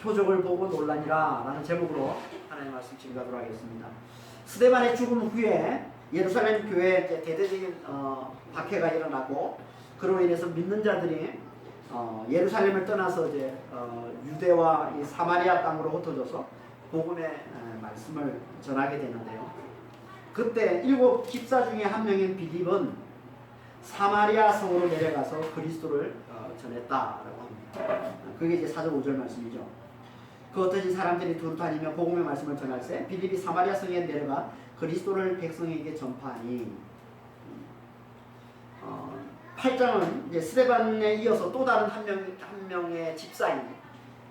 표적을 보고 놀라니라 라는 제목으로 하나님의 말씀 증거하도록 하겠습니다. 스데반의 죽음 후에 예루살렘 교회에 이제 대대적인 박해가 일어나고 그로 인해서 믿는 자들이 예루살렘을 떠나서 이제 유대와 이 사마리아 땅으로 흩어져서 복음의 말씀을 전하게 되는데요. 그때 7 집사 중에 한 명인 빌립은 사마리아 성으로 내려가서 그리스도를 전했다라고 합니다. 그게 이제 4절 5절 말씀이죠. 그 흩어진 사람들이 두루 다니며 복음의 말씀을 전할세 빌립이 사마리아 성에 내려가 그리스도를 백성에게 전파하니 8장은 이제 스데반에 이어서 또 다른 한 명의 집사인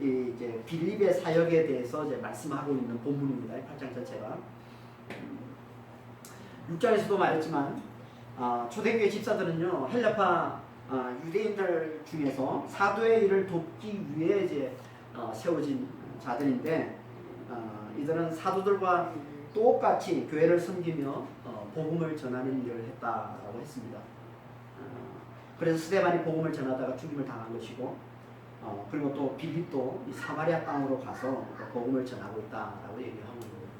이제 빌립의 사역에 대해서 이제 말씀하고 있는 본문입니다. 8장 전체가 6장에서도 말했지만 초대교회 집사들은요 헬라파 유대인들 중에서 사도의 일을 돕기 위해 이제 세워진 자들인데 이들은 사도들과 똑같이 교회를 섬기며 복음을 전하는 일을 했다라고 했습니다. 그래서 스데반이 복음을 전하다가 죽임을 당한 것이고 그리고 또 빌립도 이 사마리아 땅으로 가서 복음을 전하고 있다라고 얘기하고 있는 겁니다.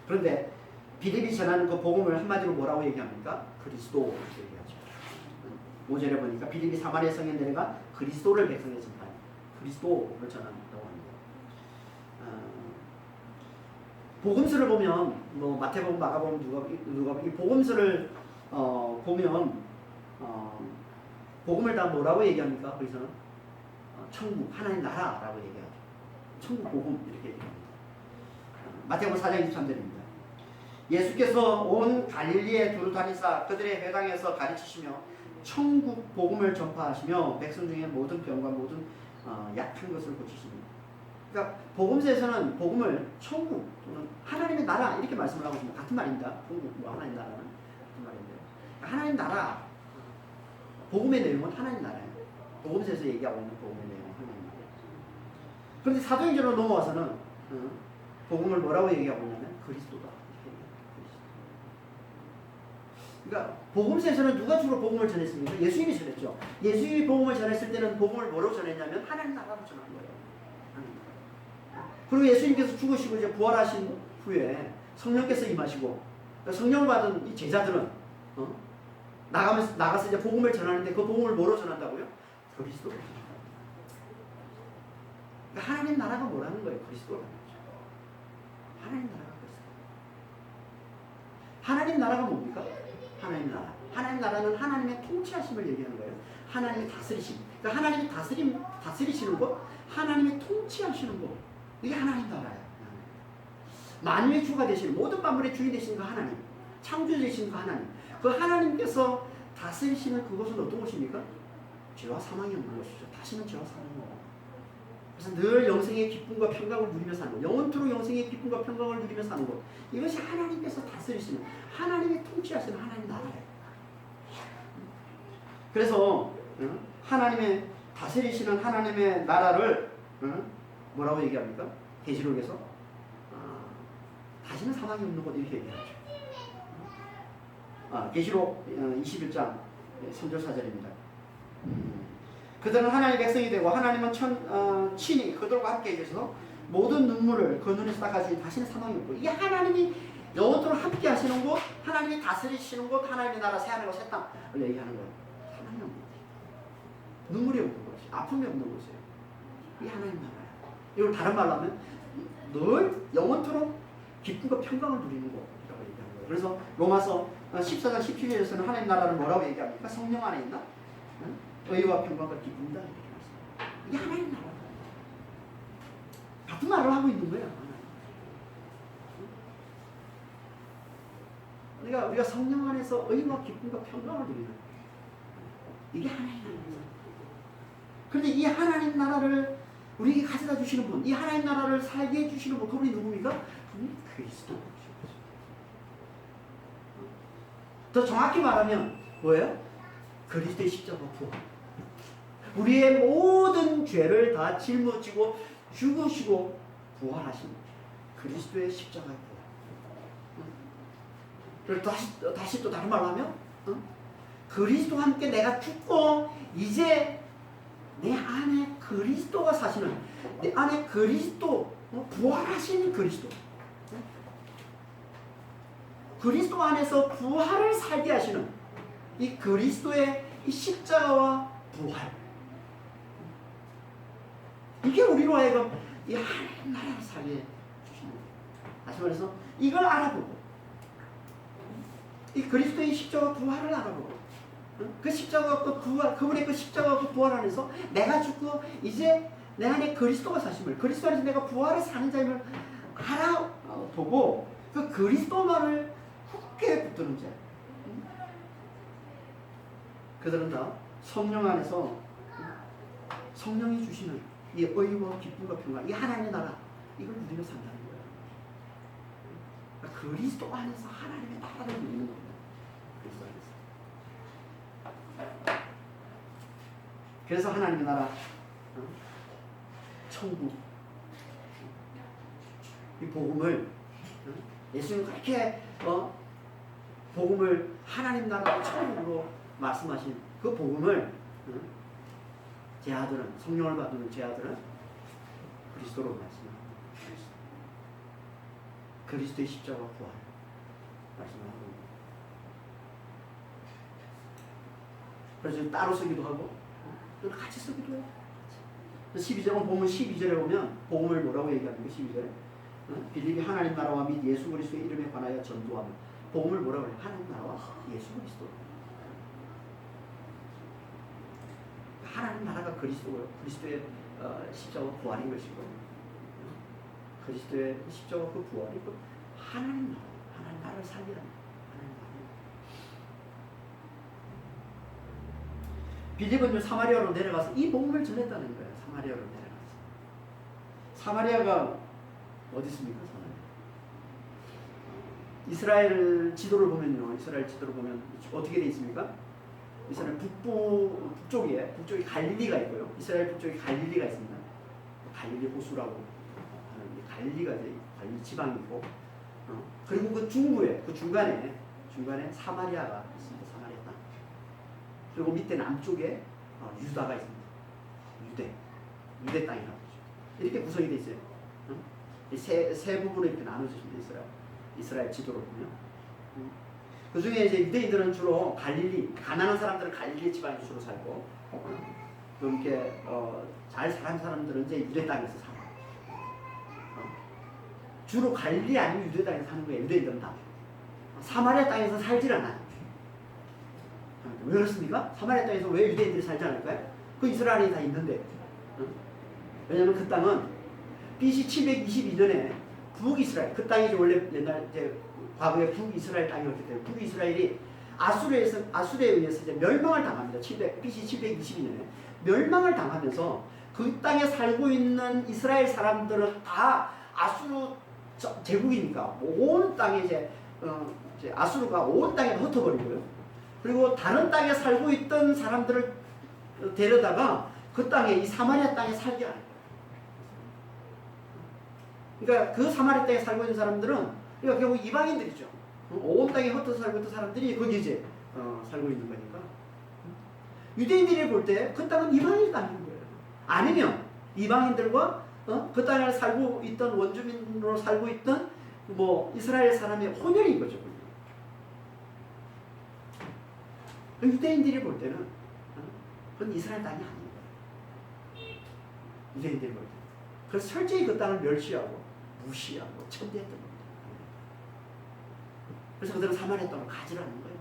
그런데 빌립이 전하는 그 복음을 한마디로 뭐라고 얘기합니까? 그리스도 이렇게 얘기하죠. 5절에 보니까 빌립이 사마리아 성에 내려가 그리스도를 백성에 전파하니 그리스도를 전한다고 합니다. 복음서를 보면 뭐 마태복음, 마가복음, 누가복음 이 복음서를 보면 복음을 다 뭐라고 얘기합니까? 거기서는 천국, 하나님 나라라고 얘기하죠. 천국 복음 이렇게 얘기합니다. 마태복음 4장 23절입니다. 예수께서 온 갈릴리에 두루 다니사 그들의 회당에서 가르치시며 천국 복음을 전파하시며 백성 중에 모든 병과 모든 약한 것을 고치십니다. 그러니까 복음서에서는 복음을 천국 또는 하나님의 나라 이렇게 말씀을 하고 있습니다. 같은 말입니다. 천국과 하나님 나라는 같은 말인데 하나님 나라 복음의 내용은 하나님 나라예요. 복음서에서 얘기하고 있는 복음의 내용은 하나님 나라예요. 그런데 사도행전으로 넘어와서는 복음을 뭐라고 얘기하고 있냐면 그리스도다. 그러니까 복음서에서는 누가 주로 복음을 전했습니까? 예수님이 전했죠. 예수님이 복음을 전했을 때는 복음을 뭐로 전했냐면 하나님 나라로 전한 거예요. 그리고 예수님께서 죽으시고 이제 부활하신 후에 성령께서 임하시고 성령 받은 이 제자들은 나가서 이제 복음을 전하는데 그 복음을 뭐로 전한다고요? 그리스도로 전한다. 그러니까 하나님 나라가 뭐라는 거예요? 그리스도라는 거죠. 하나님 나라가 그리스도. 하나님 나라가 뭡니까? 하나님 나라. 하나님 나라는 하나님의 통치하심을 얘기하는 거예요. 하나님의 다스리심. 그러니까 하나님이 다스리시는 것, 하나님의 통치하시는 것. 이게 하나님 나라예요. 만유의 주가 되시는 모든 만물의 주인 되시는 그 하나님, 창조 되시는 그 하나님. 그 하나님께서 다스리시는 그것은 어떤 것입니까? 죄와 사망이 없는 것이죠. 다시는 죄와 사망이 없는 것. 그래서 늘 영생의 기쁨과 평강을 누리며 사는 것. 영원토록 영생의 기쁨과 평강을 누리며 사는 것. 이것이 하나님께서 다스리시는 하나님이 통치하시는 하나님 나라예요. 그래서 하나님의 다스리시는 하나님의 나라를 뭐라고 얘기합니까? 계시록에서 다시는 사망이 없는 것 이렇게 얘기하죠. 계시록 21장 3절 4절입니다. 그들은 하나님의 백성이 되고 하나님은 친히 그들과 함께 계셔서 모든 눈물을 그 눈에서 닦아주니 다시는 사망이 없고 이게 하나님이 영원토록 함께 하시는 곳, 하나님이 다스리시는 곳, 하나님의 나라 새하늘과 새 땅을 얘기하는 거예요. 사망이 없는 곳, 눈물이 없는 곳, 아픔이 없는 곳이에요. 이게 하나님 나라예요. 이걸 다른 말로 하면 늘 영원토록 기쁨과 평강을 누리는 곳이라고 얘기하는 거예요. 그래서 로마서 14장 17절에서는 하나님 나라를 뭐라고 얘기합니까? 성령 안에 있나? 의와 평강과 기쁨이다 이렇게 말씀합니다. 이게 하나님 나라예요. 같은 말을 하고 있는 거예요. 그러니까 우리가 성령 안에서 의와 기쁨과 평강을 누리는 거예요. 이게 하나님 나라예요. 그런데 이 하나님 나라를 우리에게 가져다 주시는 분, 이 하나님 나라를 살게 해주시는 분, 그분이 누굽니까? 그분이 그리스도죠. 더 정확히 말하면 뭐예요? 그리스도의 십자가 부활. 우리의 모든 죄를 다 짊어지고 죽으시고 부활하신 그리스도의 십자가의 부활. 그리고 다시 또 다른 말로 하면 그리스도와 함께 내가 죽고 이제 내 안에 그리스도가 사시는, 내 안에 그리스도, 부활하신 그리스도, 그리스도 안에서 부활을 살게 하시는 이 그리스도의 이 십자가와 부활, 이게 우리로 하여금 이 하나님 나라를 살게 주시는 거예요. 다시 말해서 이걸 알아보고, 이 그리스도의 십자가 부활을 알아보고, 그 십자가 그 부활, 그분의 그 십자가 그 부활 안에서 내가 죽고 이제 내 안에 그리스도가 사심을, 그리스도 안에서 내가 부활을 사는 자임을 알아보고 그 그리스도만을 굳게 붙드는 자, 그들은 다 성령 안에서 성령이 주시는 이 의와 기쁨과 평강, 이 하나님의 나라, 이걸 누리며 산다는 거예요. 그러니까 그리스도 안에서 하나님의 나라를 누리는 겁니다. 그리스도 안에서. 그래서 하나님의 나라, 천국, 이 복음을, 예수님 그렇게 복음을 하나님 나라의 천국으로 말씀하신 그 복음을 제 아들은, 성령을 받는 제 아들은 그리스도로 말씀합니다. 그리스도의 십자가 부활 말씀하는 겁니다. 그래서 따로 쓰기도 하고 또 같이 쓰기도 해요. 12절은 보면 12절에 보면 복음을 뭐라고 얘기하는 게 12절에 빌립이 하나님 나라와 및 예수 그리스도의 이름에 관하여 전도하며, 복음을 뭐라고 해요? 하나님 나라와 예수 그리스도. 하나님 나라가 그리스도고요. 그리스도의 십자가 부활인 것이고, 그리스도의 십자가 그 부활이 그 하나님 나라, 하나님 나라를 살리는 하나님 나라. 빌립은 사마리아로 내려가서 이 복음을 전했다는 거예요. 사마리아로 내려가서. 사마리아가 어디 있습니까? 사마리아. 이스라엘 지도를 보면요. 이스라엘 지도를 보면 어떻게 되어 있습니까? 이스라엘 북쪽에 갈릴리가 있고요. 이스라엘 북쪽에 갈릴리가 있습니다. 갈릴리 호수라고 하는 갈릴리가 이제 갈릴리 지방이고, 그리고 그 중부에, 그 중간에 사마리아가 있습니다. 사마리아 땅. 그리고 밑에 남쪽에 유다가 있습니다. 유대 땅이라고 하죠. 이렇게 구성이 되어 있어요. 세 부분으로 이렇게 나눠졌습니다. 이스라엘 지도를 보면. 그 중에 이제 유대인들은 주로 갈릴리, 가난한 사람들은 갈릴리 지방에 주로 살고, 좀 이렇게 잘 사는 사람들은 이제 유대 땅에서 살고, 주로 갈릴리 아니면 유대 땅에서 사는 거예요. 유대인들은 다. 사마리아 땅에서 살질 않아요. 왜 그렇습니까? 사마리아 땅에서 왜 유대인들이 살지 않을까요? 그 이스라엘이 다 있는데. 왜냐하면 그 땅은 BC 722년에 북이스라엘, 그 땅이 원래 옛날 이제 과거에 북이스라엘 땅이었기 때문에 북이스라엘이 아수르에 의해서 이제 멸망을 당합니다. BC 722년에 mel망을 당하면서 그 땅에 살고 있는 이스라엘 사람들은 다 아수르 제국이니까 온 땅에 이제 아수르가 온 땅에 흩어버리고요. 그리고 다른 땅에 살고 있던 사람들을 데려다가 그 땅에, 이 사마리아 땅에 살게 하는 거예요. 그러니까 그 사마리아 땅에 살고 있는 사람들은, 그러니까 결국 이방인들이죠. 온 땅에 흩어져 살고 있던 사람들이 거기 이제 살고 있는 거니까. 유대인들이 볼 때 그 땅은 이방인 땅인 거예요. 아니면 이방인들과 그 땅에 살고 있던 원주민으로 살고 있던 뭐 이스라엘 사람의 혼혈인 거죠. 유대인들이 볼 때는 그건 이스라엘 땅이 아닌 거예요. 유대인들이 볼 때. 그래서 철저히 그 땅을 멸시하고 무시하고 천대했던 겁니다. 그래서 그들은 사마리아 땅을 가지라는 거예요.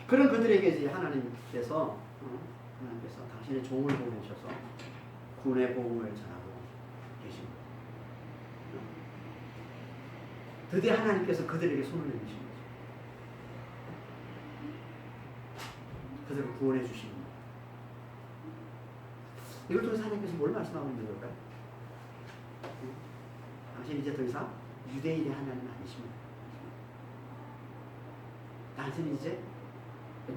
그런 그들에게 이제 하나님께서 당신의 종을 보내셔서 구원의 복음을 전하고 계신 거예요. 드디어 하나님께서 그들에게 손을 내미신 거죠. 그들을 구원해 주신 거예요. 이걸 통해서 하나님께서 뭘 말씀하고 있는 걸까요? 당신 이제 더 이상 유대인의 하나님은 아니십니다. 당신은 이제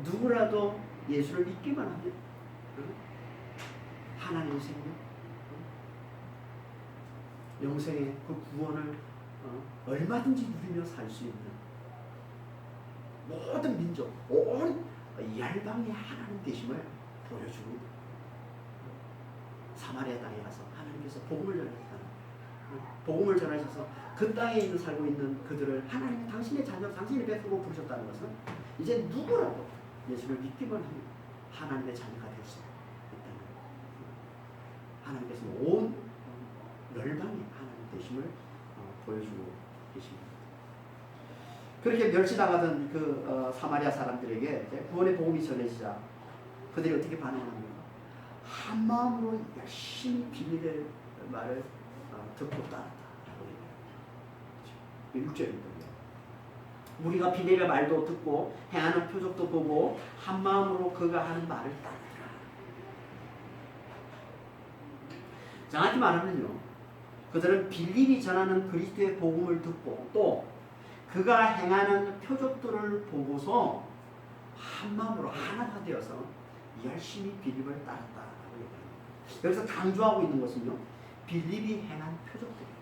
누구라도 예수를 믿기만 하면 하나님의 생명, 영생의 그 구원을 얼마든지 누리며 살 수 있는 모든 민족, 온 열방의 하나님 되심을 보여주고 사마리아 땅에 가서 하나님께서 복음을 전하셨다. 복음을 전하셔서 그 땅에 있는 살고 있는 그들을 하나님이 당신의 자녀, 당신의 백성으로 부르셨다는 것은 이제 누구라도 예수를 믿기만 하면 하나님의 자녀가 될 수 있다는 하나님께서 온 열방의 하나님 되심을 보여주고 계십니다. 그렇게 멸시당하던 그 사마리아 사람들에게 이제 구원의 복음이 전해지자 그들이 어떻게 반응을 합니까? 한 마음으로 열심히 빌립의 말을 듣고 따랐다라고 얘기해요. 6절입니다. 우리가 빌립의 말도 듣고 행하는 표적도 보고 한 마음으로 그가 하는 말을 따르더라. 정확히 말하면요, 그들은 빌립이 전하는 그리스도의 복음을 듣고 또 그가 행하는 표적들을 보고서 한 마음으로 하나가 되어서 열심히 빌립을 따랐다라고 얘기합니다. 여기서 강조하고 있는 것은요, 빌립이 행한 표적들이에요.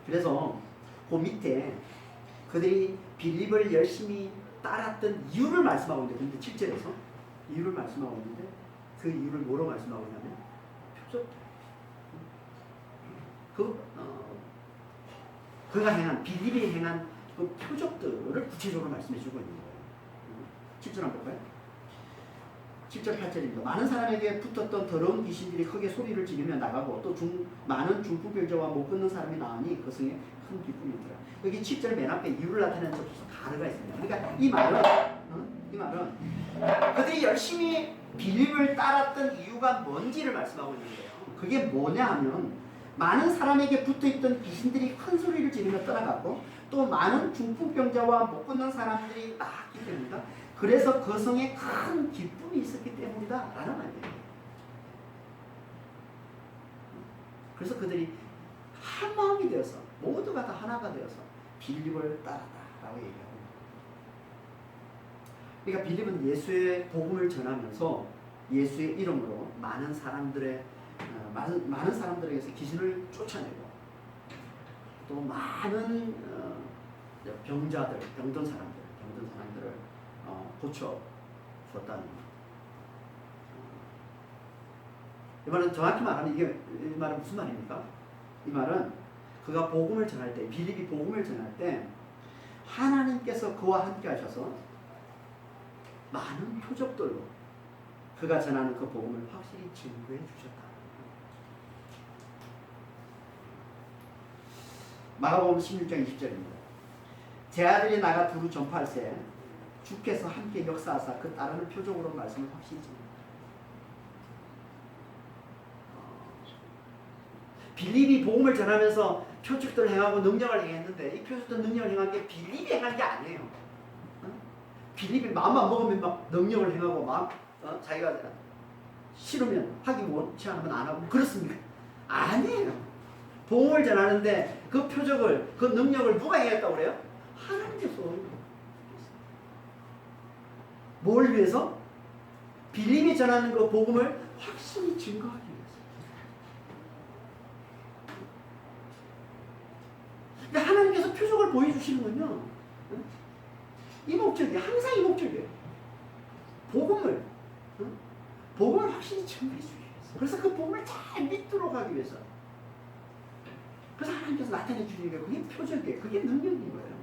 그래서 그 밑에 그들이 빌립을 열심히 따랐던 이유를 말씀하고 있는데, 근데 7절에서 이유를 말씀하고 있는데 그 이유를 뭐로 말씀하고 있냐면 표적들. 그가 행한, 빌립이 행한 그 표적들을 구체적으로 말씀해 주고 있는 거예요. 7절 한번 볼까요? 7절 8절입니다. 많은 사람에게 붙었던 더러운 귀신들이 크게 소리를 지르며 나가고 또 많은 중풍병자와 못 걷는 사람이 나오니 그 성에 큰 기쁨이 있더라. 여기 7절 맨 앞에 이유를 나타내는 접수 가르가 있습니다. 그러니까 이 말은 그들이 열심히 빌립을 따랐던 이유가 뭔지를 말씀하고 있는 거예요. 그게 뭐냐 하면 많은 사람에게 붙어있던 귀신들이 큰 소리를 지르며 떠나갔고 또 많은 중풍병자와 못 걷는 사람들이 나왔기 때문이다. 그래서 그 성에 큰 기쁨이 있었기 때문이다 라는 말이에요. 그래서 그들이 한 마음이 되어서 모두가 다 하나가 되어서 빌립을 따랐다 라고 얘기합니다. 그러니까 빌립은 예수의 복음을 전하면서 예수의 이름으로 많은 사람들에게서 귀신을 쫓아내고 또 많은 병든 사람들을 고쳐줬다는 것. 이 말은 정확히 말하면 이 말은 무슨 말입니까? 이 말은 그가 복음을 전할 때, 빌립이 복음을 전할 때 하나님께서 그와 함께 하셔서 많은 표적들로 그가 전하는 그 복음을 확실히 증거해 주셨다. 마가복음 16장 20절입니다. 제 아들이 나가 두루 전파할세 주께서 함께 역사하사 그 따르는 표적으로 말씀을 확실히 전합니다. 빌립이 복음을 전하면서 표적들을 행하고 능력을 행했는데 이 표적들 능력을 행한 게 빌립이 행한 게 아니에요. 빌립이 마음만 먹으면 막 능력을 행하고 막 자기가 싫으면 하기 원치 않으면 안 하고 그렇습니까? 아니에요. 복음을 전하는데 그 표적을, 그 능력을 누가 행했다고 그래요? 하나님께서. 뭘 위해서? 빌립이 전하는 그 복음을 확실히 증거하기 위해서. 근데 하나님께서 표적을 보여주시는군요. 이 목적이에요. 항상 이 목적이에요. 복음을 확실히 증거해 주기 위해서. 그래서 그 복음을 잘 믿도록 하기 위해서. 그래서 하나님께서 나타내 주니까 그게 표적이에요. 그게 능력인 거예요.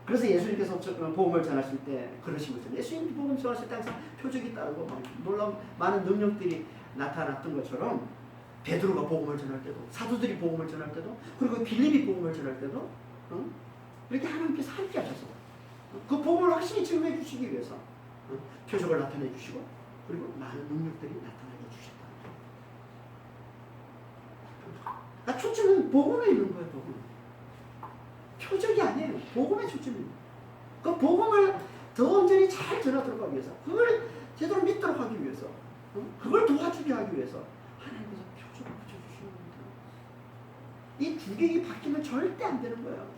그래서 예수님께서 복음을 전하실 때 그러신 거죠. 예수님이 복음 전하실 때 항상 표적이 따르고 놀라운 많은 능력들이 나타났던 것처럼 베드로가 복음을 전할 때도, 사도들이 복음을 전할 때도, 그리고 빌립이 복음을 전할 때도 이렇게 하나님께서 함께 하셔서 그 복음을 확실히 증거해 주시기 위해서 표적을 나타내 주시고 그리고 많은 능력들이 나타나게 주셨다. 나 초점은 복음에 있는 거예요. 복음. 표적이 아니에요. 복음에 초점입니다. 그 복음을 더 온전히 잘 전하도록 하기 위해서, 그걸 제대로 믿도록 하기 위해서, 그걸 도와주게 하기 위해서 하나님께서 표적을 붙여주시는 겁니다. 이 주객이 바뀌면 절대 안 되는 거예요.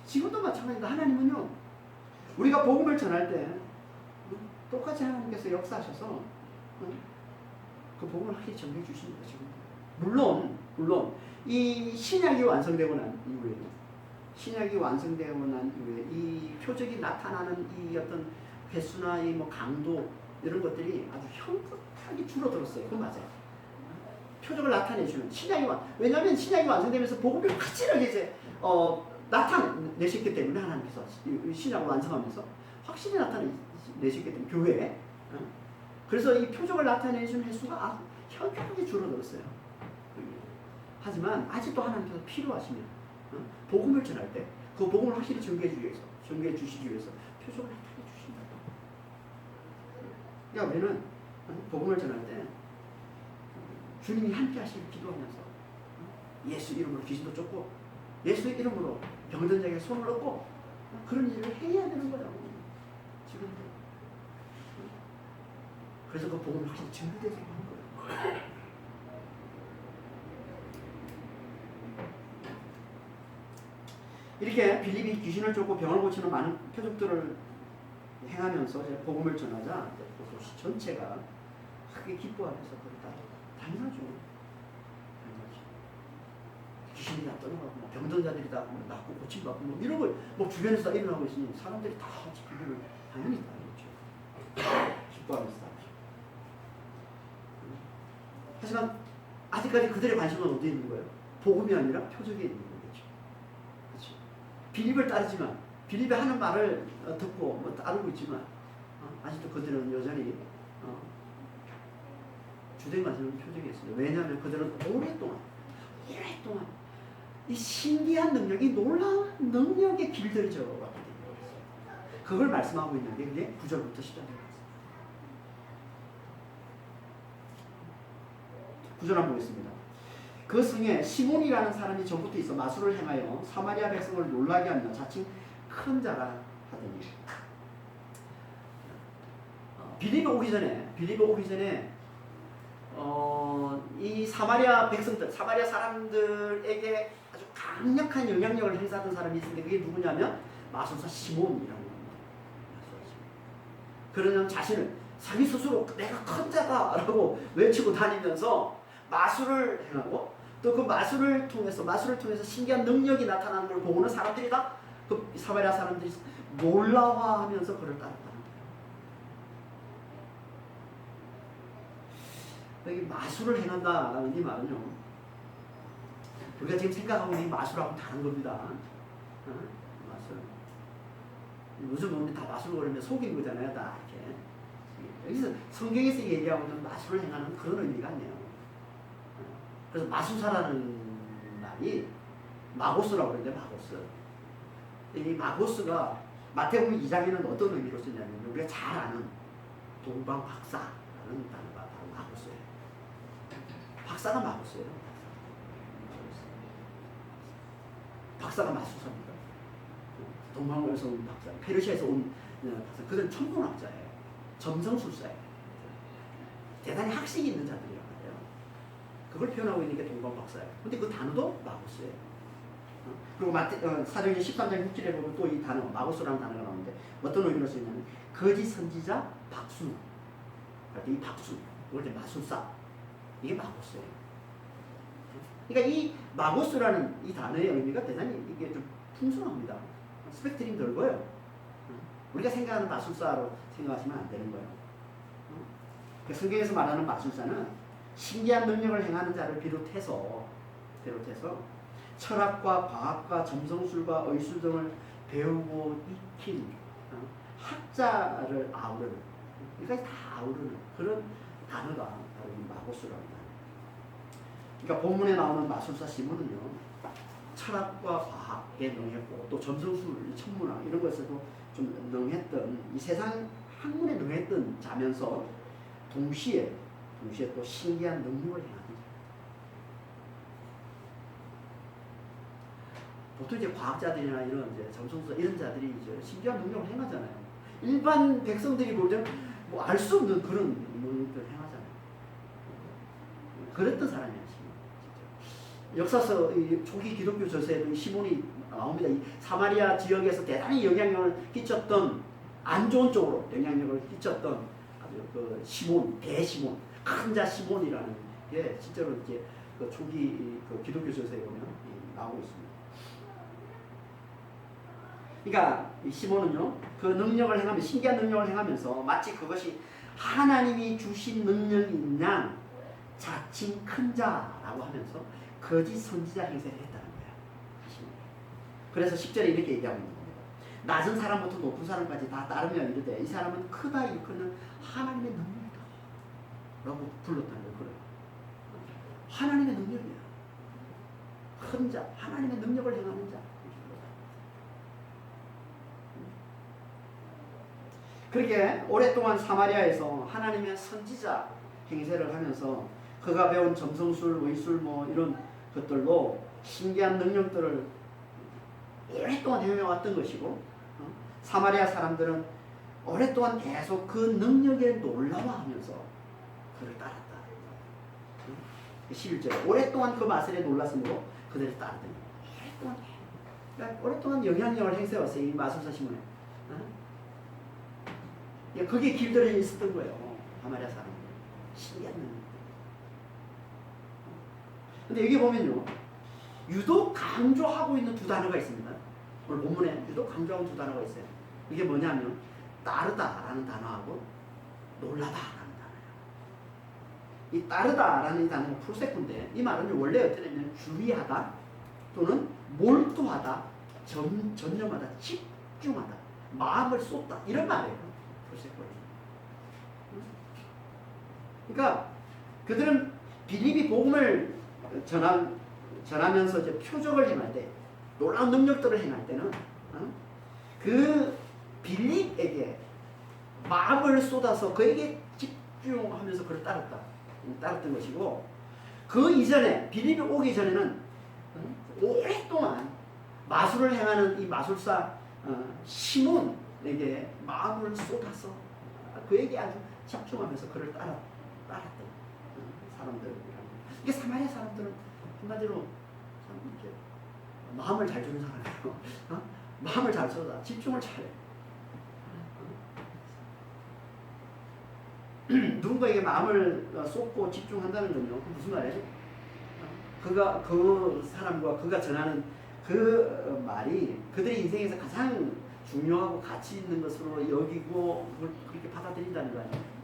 지금도 마찬가지입니다. 하나님은요, 우리가 복음을 전할 때 똑같이 하나님께서 역사하셔서 그 복음을 확실히 전해 주십니다. 지금 물론 이 신약이 완성되고 난 이후에 이 표적이 나타나는 이 어떤 횟수나 이 뭐 강도 이런 것들이 아주 현격하게 줄어들었어요. 그건 맞아요. 표적을 나타내주는 왜냐하면 신약이 완성되면서 복음이 확실하게 이제 나타내셨기 때문에 하나님께서 신약을 완성하면서 확실히 나타내셨기 때문에 교회에 그래서 이 표적을 나타내주는 횟수가 아주 현격하게 줄어들었어요. 하지만 아직도 하나님께서 필요하시면 복음을 전할 때 그 복음을 확실히 전개해 주시기 위해서 표적을 나타내 주신다. 그러니까 우리는 복음을 전할 때 주님이 함께 하시길 기도하면서 예수 이름으로 귀신도 쫓고 예수 이름으로 병든 자에게 손을 얻고 그런 일을 해야 되는 거라고 지금. 그래서 그 복음을 확실히 전개되도록 하는 거예요. 이렇게 빌립이 귀신을 쫓고 병을 고치는 많은 표적들을 행하면서 복음을 전하자 도시 전체가 크게 기뻐하면서 그렇다. 당연하죠. 귀신이 다 떠나가고 병든 자들이 다 낫고 고침받고 이런 걸 주변에서 다 일어나고 있으니 사람들이 다 기쁨을 당연히 따르죠. 기뻐하면서 따르죠. 하지만 아직까지 그들의 관심은 어디에 있는 거예요? 복음이 아니라 표적에 있는 거죠. 그렇죠? 빌립을 따르지만 빌립이 하는 말을 듣고 따르고 있지만 아직도 그들은 여전히 주된 관심은 표적에 있습니다. 왜냐하면 그들은 오랫동안 이 신기한 능력, 이 놀라운 능력에 길들여져 왔기 때문에 그걸 말씀하고 있는 게 그게 9절부터 10절입니다. 9절 한번 보겠습니다. 그 성에 시몬이라는 사람이 전부터 있어 마술을 행하여 사마리아 백성을 놀라게 하며 자칭 큰 자라 하더니 빌립이 오기 전에 이 사마리아 백성들, 사마리아 사람들에게 아주 강력한 영향력을 행사하던 사람이 있는데 그게 누구냐면 마술사 시몬이라고 합니다. 그러는 자신을 자기 스스로 내가 큰 자다라고 외치고 다니면서 마술을 행하고 또 그 마술을 통해서 신기한 능력이 나타나는 걸 보고는 사람들이 다 그 사마리아 사람들이 놀라워하면서 그를 따랐다는 거예요. 여기 마술을 행한다라는 이 말은요, 우리가 지금 생각하고 있는 이 마술하고는 다른 겁니다. 마술. 요즘 우리 다 마술 거리면 속인 거잖아요, 다 이렇게. 여기서 성경에서 얘기하고 있는 마술을 행하는 그런 의미가 아니에요. 그래서 마술사라는 말이 마고스라고 그러는데 마고스. 이 마고스가 마태복음 2장에는 어떤 의미로 쓰냐면 우리가 잘 아는 동방박사라는 단어가 바로 마고스예요. 박사가 마고스예요. 박사가 마술사입니다. 동방에서 온 박사, 페르시아에서 온 박사, 그들은 천문학자예요. 점성술사예요. 대단히 학식이 있는 자들이란 말이에요. 그걸 표현하고 있는 게 동방박사예요. 근데 그 단어도 마고스예요. 그리고 사도행전 13장 6절에 보면 또 이 단어, 마고스라는 단어가 나오는데 어떤 의미로 쓰이냐면 거짓 선지자 박수. 이 박수, 이걸 마술사. 이게 마고스예요. 그러니까 이 마고스라는 이 단어의 의미가 대단히 이게 좀 풍성합니다. 스펙트럼이 넓어요. 우리가 생각하는 마술사로 생각하시면 안 되는 거예요. 성경에서 말하는 마술사는 신기한 능력을 행하는 자를 비롯해서 철학과 과학과 점성술과 의술 등을 배우고 익힌 학자를 아우르는, 그러니까 다 아우르는 그런 단어가 바로 이 마고스랍니다. 그러니까 본문에 나오는 마술사 시몬은요, 철학과 과학에 능했고 또 점성술, 천문학 이런 것에도 좀 능했던, 이 세상 학문에 능했던 자면서 동시에 또 신기한 능력을 행하는 자. 보통 이제 과학자들이나 이런 이제 점성술사 이런 자들이 이제 신기한 능력을 행하잖아요. 일반 백성들이 볼 때는 뭐 알 수 없는 그런 능력들을 행하잖아요. 그랬던 사람이야, 시몬. 역사서 이 초기 기독교 저서에도 시몬이 나옵니다. 이 사마리아 지역에서 대단히 영향력을 끼쳤던, 안 좋은 쪽으로 영향력을 끼쳤던 아주 그 시몬, 대시몬. 큰 자 시몬이라는 게 실제로 이제 그 초기 그 기독교 저서에 보면 나오고 있습니다. 그러니까 이 시몬은요, 그 능력을 행하면 신기한 능력을 행하면서 마치 그것이 하나님이 주신 능력인 양 자칭 큰 자라고 하면서 거짓 선지자 행세를 했다는 거야. 그래서 10절에 이렇게 얘기하고 있는 겁니다. 낮은 사람부터 높은 사람까지 다 따르며 이르되 이 사람은 크다 일컫는 하나님의 능력이다 라고 불렀다는 거예요. 하나님의 능력이야. 큰 자, 하나님의 능력을 행하는 자. 그렇게 오랫동안 사마리아에서 하나님의 선지자 행세를 하면서 그가 배운 점성술, 의술 뭐 이런 것들로 신기한 능력들을 오랫동안 행해왔던 것이고, 사마리아 사람들은 오랫동안 계속 그 능력에 놀라워하면서 그를 따랐다. 11절에 오랫동안 그 마술에 놀랐으므로 그들이 따르더니 오랫동안 영향력을 행세해왔어요. 이 마술사 시몬에. 그게 길들여 있었던 거예요. 사마리아 사람들. 신기한 능력. 근데 여기 보면요, 유독 강조하고 있는 두 단어가 있습니다. 오늘 본문에 유독 강조하고 두 단어가 있어요. 이게 뭐냐면 따르다라는 단어하고 놀라다라는 단어예요. 이 따르다라는 이 단어는 풀세코인데 이 말은 원래 어떻게 되냐면 주의하다 또는 몰두하다, 전념하다, 집중하다, 마음을 쏟다 이런 말이에요. 풀세코는. 그러니까 그들은 빌립이 복음을 전하면서 이제 표적을 행할 때, 놀라운 능력들을 행할 때는 그 빌립에게 마음을 쏟아서 그에게 집중하면서 그를 따랐던 것이고, 그 이전에 빌립이 오기 전에는 오랫동안 마술을 행하는 이 마술사 시몬에게 마음을 쏟아서 그에게 아주 집중하면서 그를 따랐던 사람들이랍니다. 이게 사마리아 사람들은 한마디로 참 이렇게 마음을 잘 주는 사람이에요. 마음을 잘 쏟아, 집중을 잘해. 누군가에게 마음을 쏟고 집중한다는 건요, 무슨 말이에요? 그 사람과 그가 전하는 그 말이 그들의 인생에서 가장 중요하고 가치 있는 것으로 여기고 그렇게 받아들인다는 거 아니에요?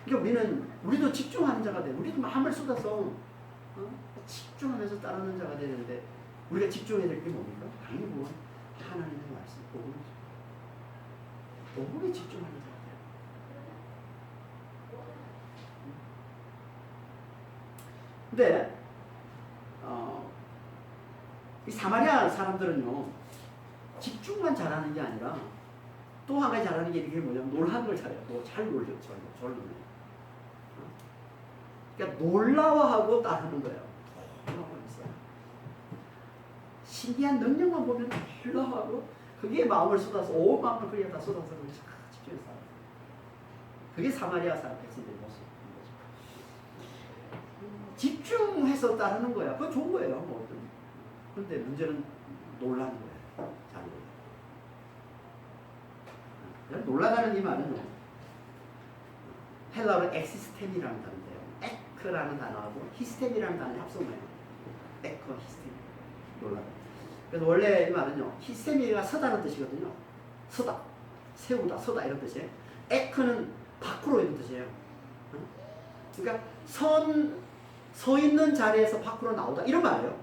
그러니까 우리도 집중하는 자가 돼. 우리도 마음을 쏟아서 집중하면서 따르는 자가 되는데, 우리가 집중해야 될 게 뭡니까? 당연히 뭐 하나님의 말씀, 복음에 집중하는 자가 돼요. 근데 이 사마리아 사람들은요, 집중만 잘하는 게 아니라 또 한 가지 잘하는 게 이게 뭐냐면 놀라는 걸 잘해요. 잘 놀려, 잘 놀려. 그러니까 놀라워하고 따르는 거예요. 신기한 능력만 보면 놀라워하고 그게 마음을 쏟아서 온 마음을 그게 다 쏟아서 집중해서 살아요. 그게 사마리아 사람 백성들의 모습인 거죠. 집중해서 따르는 거야. 그거 좋은 거예요. 그런데 문제는 놀라는 거예요. 잘 놀라. 놀라다는 이 말은 헬라어로 엑시스템이라는 단어인데요. 에크라는 단어하고 히스템이라는 단어의 합성어예요. 에크, 히스템. 놀라다. 그래서 원래 이 말은요, 히스테미가 서다는 뜻이거든요. 서다, 세우다, 서다 이런 뜻이에요. 에크는 밖으로 이런 뜻이에요. 그러니까 서 있는 자리에서 밖으로 나오다 이런 말이에요.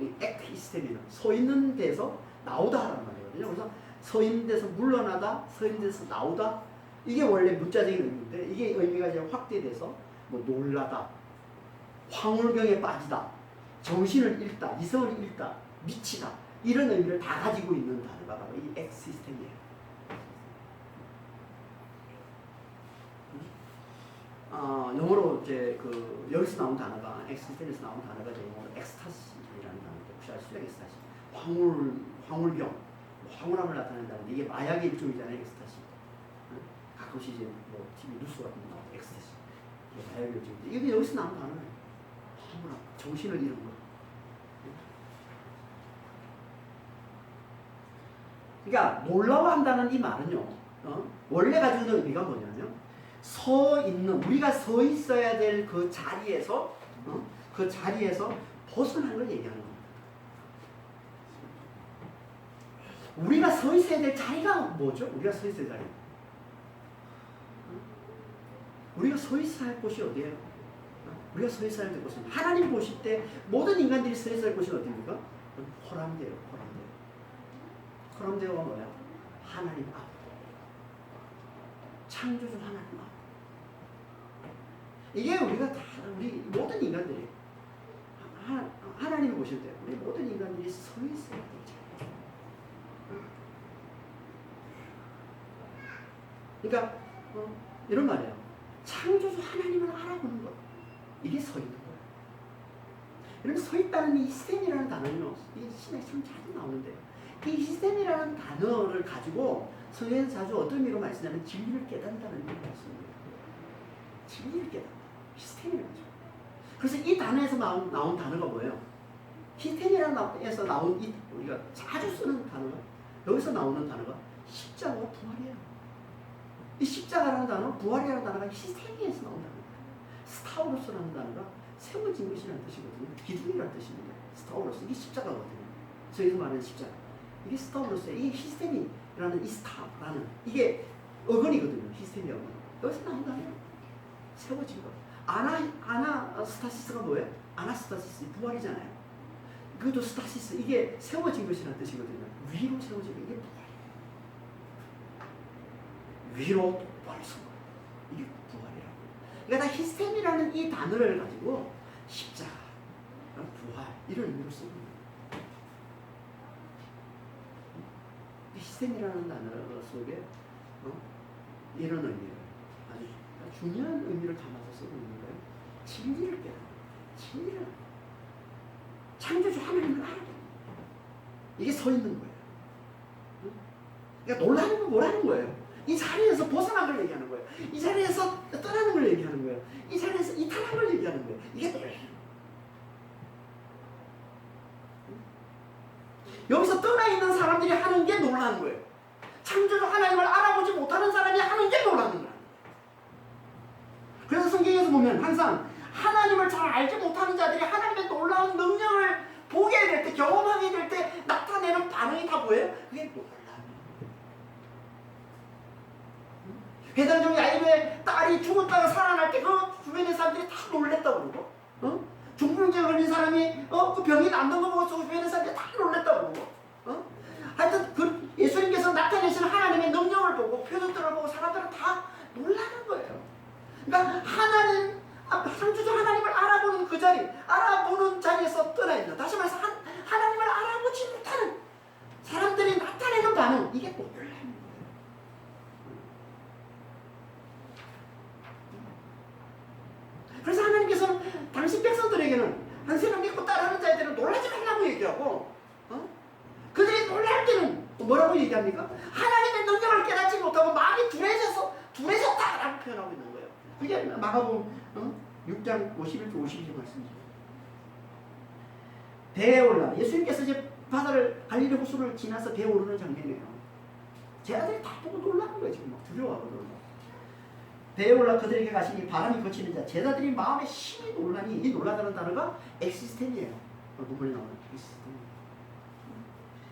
이 에크 히스테미는 서 있는 데서 나오다 하라는 말이거든요. 그래서 서 있는 데서 물러나다, 서 있는 데서 나오다, 이게 원래 문자적인 의미인데, 이게 의미가 이제 확대돼서 뭐 놀라다, 황홀병에 빠지다, 정신을 잃다, 이성을 잃다, 미치다, 이런 의미를 다 가지고 있는 단어가 바로 이 엑시스템이에요. 영어로 이제 여기서 나온 단어가, 엑시스템에서 나온 단어가 이제 영어로 엑스타시라는 단어인데, 혹시 아시죠? 엑스타시. 황홀병, 황홀함을 나타낸다는데, 이게 마약의 일종이잖아요, 엑스타시. 가끔씩 이제 뭐 TV 뉴스 같은 거 나와서 엑스타시. 이게 마약의 일종인데, 이게 여기서 나온 단어예요. 황홀함, 정신을 잃은 거. 그러니까 놀라워한다는 이 말은요, 원래 가지고 있는 의미가 뭐냐면 서 있는 우리가 서 있어야 될 그 자리에서 그 자리에서 벗어난 걸 얘기하는 겁니다. 우리가 서 있어야 될 자리가 뭐죠? 우리가 서 있어야 될 자리. 우리가 서 있어야 할 곳이 어디예요? 우리가 서 있어야 할 곳은 하나님 보실 때 모든 인간들이 서 있어야 할 곳이 어디입니까? 호람대요. 호람대요가 뭐야? 하나님 앞. 창조주 하나님 앞. 이게 우리가 다 우리 모든 인간들이 하나님을 보실 때 우리 모든 인간들이 서 있어야 될 자리. 그러니까 이런 말이에요. 창조주 하나님을 알아보는 것. 이게 서 있는 거예요. 여러분 서 있다는 이 히스템이라는 단어는 이 신에 참 자주 나오는데요. 이 히스템이라는 단어를 가지고 성경에서 자주 어떤 의미로 많이 쓰냐면 진리를 깨닫는다는 의미로 많이 씁니다. 진리를 깨닫는다. 히스템이라는 거죠. 그래서 이 단어에서 나온 단어가 뭐예요? 히스템이라는 단어에서 나온 우리가 자주 쓰는 단어가 여기서 나오는 단어가 십자가와 부활이에요. 이 십자가라는 단어, 부활이라는 단어가 히스테미에서 나온 단어입니다. 스타우로스라는 단어가 세워진 것이라는 뜻이거든요. 기둥이라는 뜻입니다. 스타우로스, 이게 십자가거든요. 저희가 말하는 십자가. 이게 스타우로스의 이 히스테미라는 이 스타라는 이게 어근이거든요. 히스테미 어근. 여기서 나온 단어예요. 세워진 것. 아나스타시스가 뭐예요? 아나스타시스, 부활이잖아요. 그것도 스타시스, 이게 세워진 것이라는 뜻이거든요. 위로 세워진 것, 이게 부활이에요. 위로 똑바로 선 거예요. 이게 부활이라고. 그러니까 다 히스템이라는 이 단어를 가지고 십자가, 부활 이런 의미로 쓰는 거예요. 히스템이라는 단어 속에 이런 의미를 아주 중요한 의미를 담아서 쓰고 있는 거예요. 진리를 깨달아. 진리를 창조주 하나님을 알아보는 거예요. 이게 서 있는 거예요. 그러니까 놀라는 건 뭐라는 거예요? 이 자리에서 벗어난 걸 얘기하는 거예요. 이 자리에서 떠나는 걸 얘기하는 거예요. 이 자리에서 이탈한 걸 얘기하는 거예요. 이게 놀라요. 여기서 떠나 있는 사람들이 하는 게 놀라는 거예요. 창조주 하나님을 알아보지 못하는 사람이 하는 게 놀라는 거예요. 그래서 성경에서 보면 항상 하나님을 잘 알지 못하는 자들이 하나님의 놀라운 능력을 보게 될 때, 경험하게 될 때 나타내는 반응이 다 뭐예요? 그게 놀라요. 회당장 야이로의 딸이 죽었다가 살아날 때 그 주변의 사람들이 다 놀랬다고 그러고, 중풍증에 걸린 사람이 그 병이 낫는 거 보고 주변의 사람들이 다 놀랬다고 그러고, 하여튼 그 예수님께서 나타내시는 하나님의 능력을 보고 표적들을 보고 사람들은 다 놀라는 거예요. 그러니까 창조주 하나님을 알아보는 그 자리, 알아보는 자리에서 떠나 있는, 다시 말해서 하나님을 알아보지 못하는 사람들이 나타내는 반응, 이게 놀라는 거예요. 그래서 하나님께서는 당신 백성들에게는 당신을 믿고 따르는 자들은 놀라지 말라고 얘기하고, 그들이 놀랄 때는 뭐라고 얘기합니까? 하나님의 능력을 깨닫지 못하고 마음이 둔해졌다라고 표현하고 있는 거예요. 그게 마가복음 6장 51절 52절 말씀이죠. 배에 올라 예수님께서 이제 바다를 갈릴리 호수를 지나서 배에 오르는 장면이에요. 제자들이 다 보고 놀라는 거예요. 지금 막 두려워하거든요. 배에 올라 그들에게 가시니 바람이 거치는 자, 제자들이 마음에 심히 놀라니, 이 놀라다는 단어가 엑시스템이에요. 본문에 나오는 엑시스템.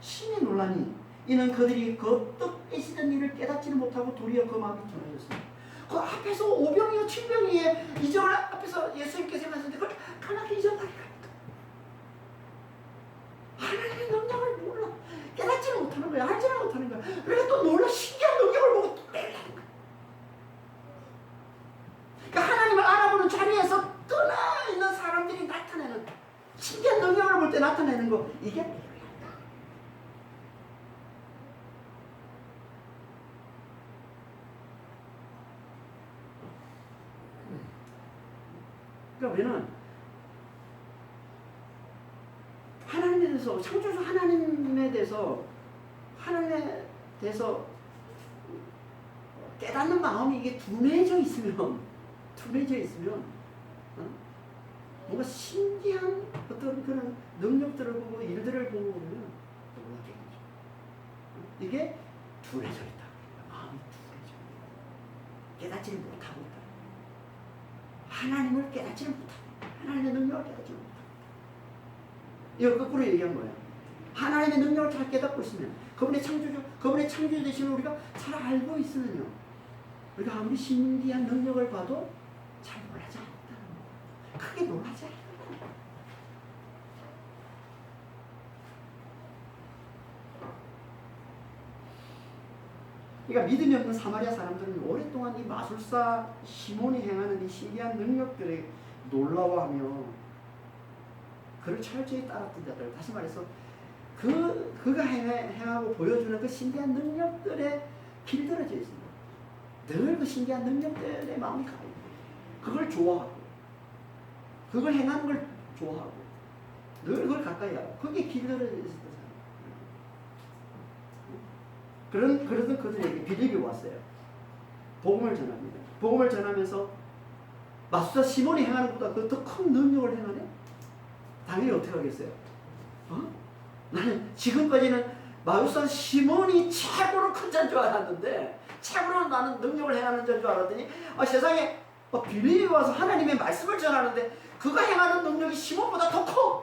심히 놀라니 이는 그들이 그 뜻이던 일을 깨닫지는 못하고 도리어 그 마음이 둔해졌습니다. 그 앞에서 오병이어 칠병이의 이적을 앞에서 예수님께서 하셨는데 그걸 까맣게 잊어버리니까 하나님의 능력을 몰라, 깨닫지는 못하는 거야, 알지는 못하는 거야. 그러니까 또 놀라, 신기한 능력을 보고 또 놀라는 거야. 그러니까 하나님을 알아보는 자리에서 떠나 있는 사람들이 나타내는 신기한 능력을 볼 때 나타내는 거, 이게 놀랍다. 그러니까 우리는 하나님에 대해서, 창조주 하나님에 대해서, 하나님에 대해서 깨닫는 마음이 이게 둔해져 있으면 뭔가 신기한 어떤 그런 능력들을 보고 일들을 보고 보면 놀라게 되죠. 이게 둔해져 있다. 마음이 깨닫지를 못하고 있다. 하나님을 깨닫지를 못하고 하나님의 능력을 깨닫지 못하고 이거 거꾸로 얘기한 거예요. 하나님의 능력을 잘 깨닫고 있으면 그분의 창조주 되시는 우리가 잘 알고 있으면요, 우리가 아무리 신기한 능력을 봐도 잘 놀라지 않는다는 거예요. 크게 놀라지 않아요. 그러니까 믿음이 없는 사마리아 사람들은 오랫동안 이 마술사 시몬이 행하는 이 신기한 능력들에 놀라워하며 그를 철저히 따랐던 자들, 다시 말해서 그가 행하고 보여주는 그 신기한 능력들에 길들여져 있습니다. 늘 그 신기한 능력들에 마음이 가 있고 그걸 좋아하고 그걸 행하는 걸 좋아하고 늘 그걸 가까이 하고 그게 길들여져 있었던 사람. 그러던 그들에게 빌립이 왔어요. 복음을 전합니다. 복음을 전하면서 마술사 시몬이 행하는 것보다 그 더 큰 능력을 행하네? 당연히 어떻게 하겠어요? 나는 지금까지는 마술사 시몬이 최고로 큰 자인 줄 알았는데, 최고로 나는 능력을 행하는 자인 줄 알았더니 세상에 빌립이 와서 하나님의 말씀을 전하는데 그가 행하는 능력이 시몬보다 더 커.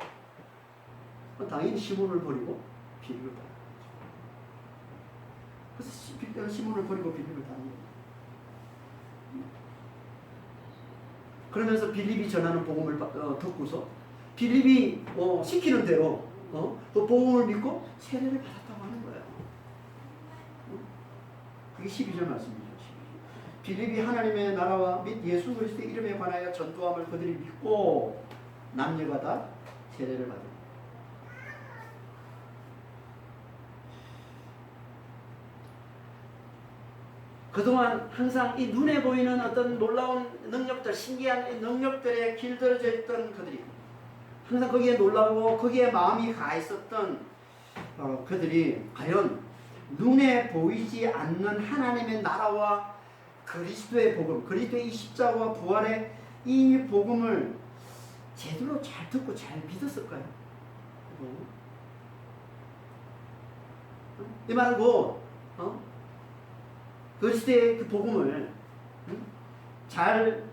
당연히 시몬을 버리고 빌립을 따라. 그래서 시몬을 버리고 빌립을 따르는 거예요. 그러면서 빌립이 전하는 복음을 듣고서 빌립이 시키는 대로 그 복음을 믿고 세례를 받았다고 하는 거예요. 그게 12절 말씀이죠. 빌립이 하나님의 나라와 및 예수 그리스도의 이름에 관하여 전도함을 그들이 믿고 남녀가 다 세례를 받은. 그동안 항상 이 눈에 보이는 어떤 놀라운 능력들, 신기한 능력들에 길들여져 있던 그들이 항상 거기에 놀라고 거기에 마음이 가 있었던 그들이 과연 눈에 보이지 않는 하나님의 나라와 그리스도의 복음, 그리스도의 이 십자가와 부활의 이 복음을 제대로 잘 듣고 잘 믿었을까요? 이 말은 그리스도의 그 복음을 잘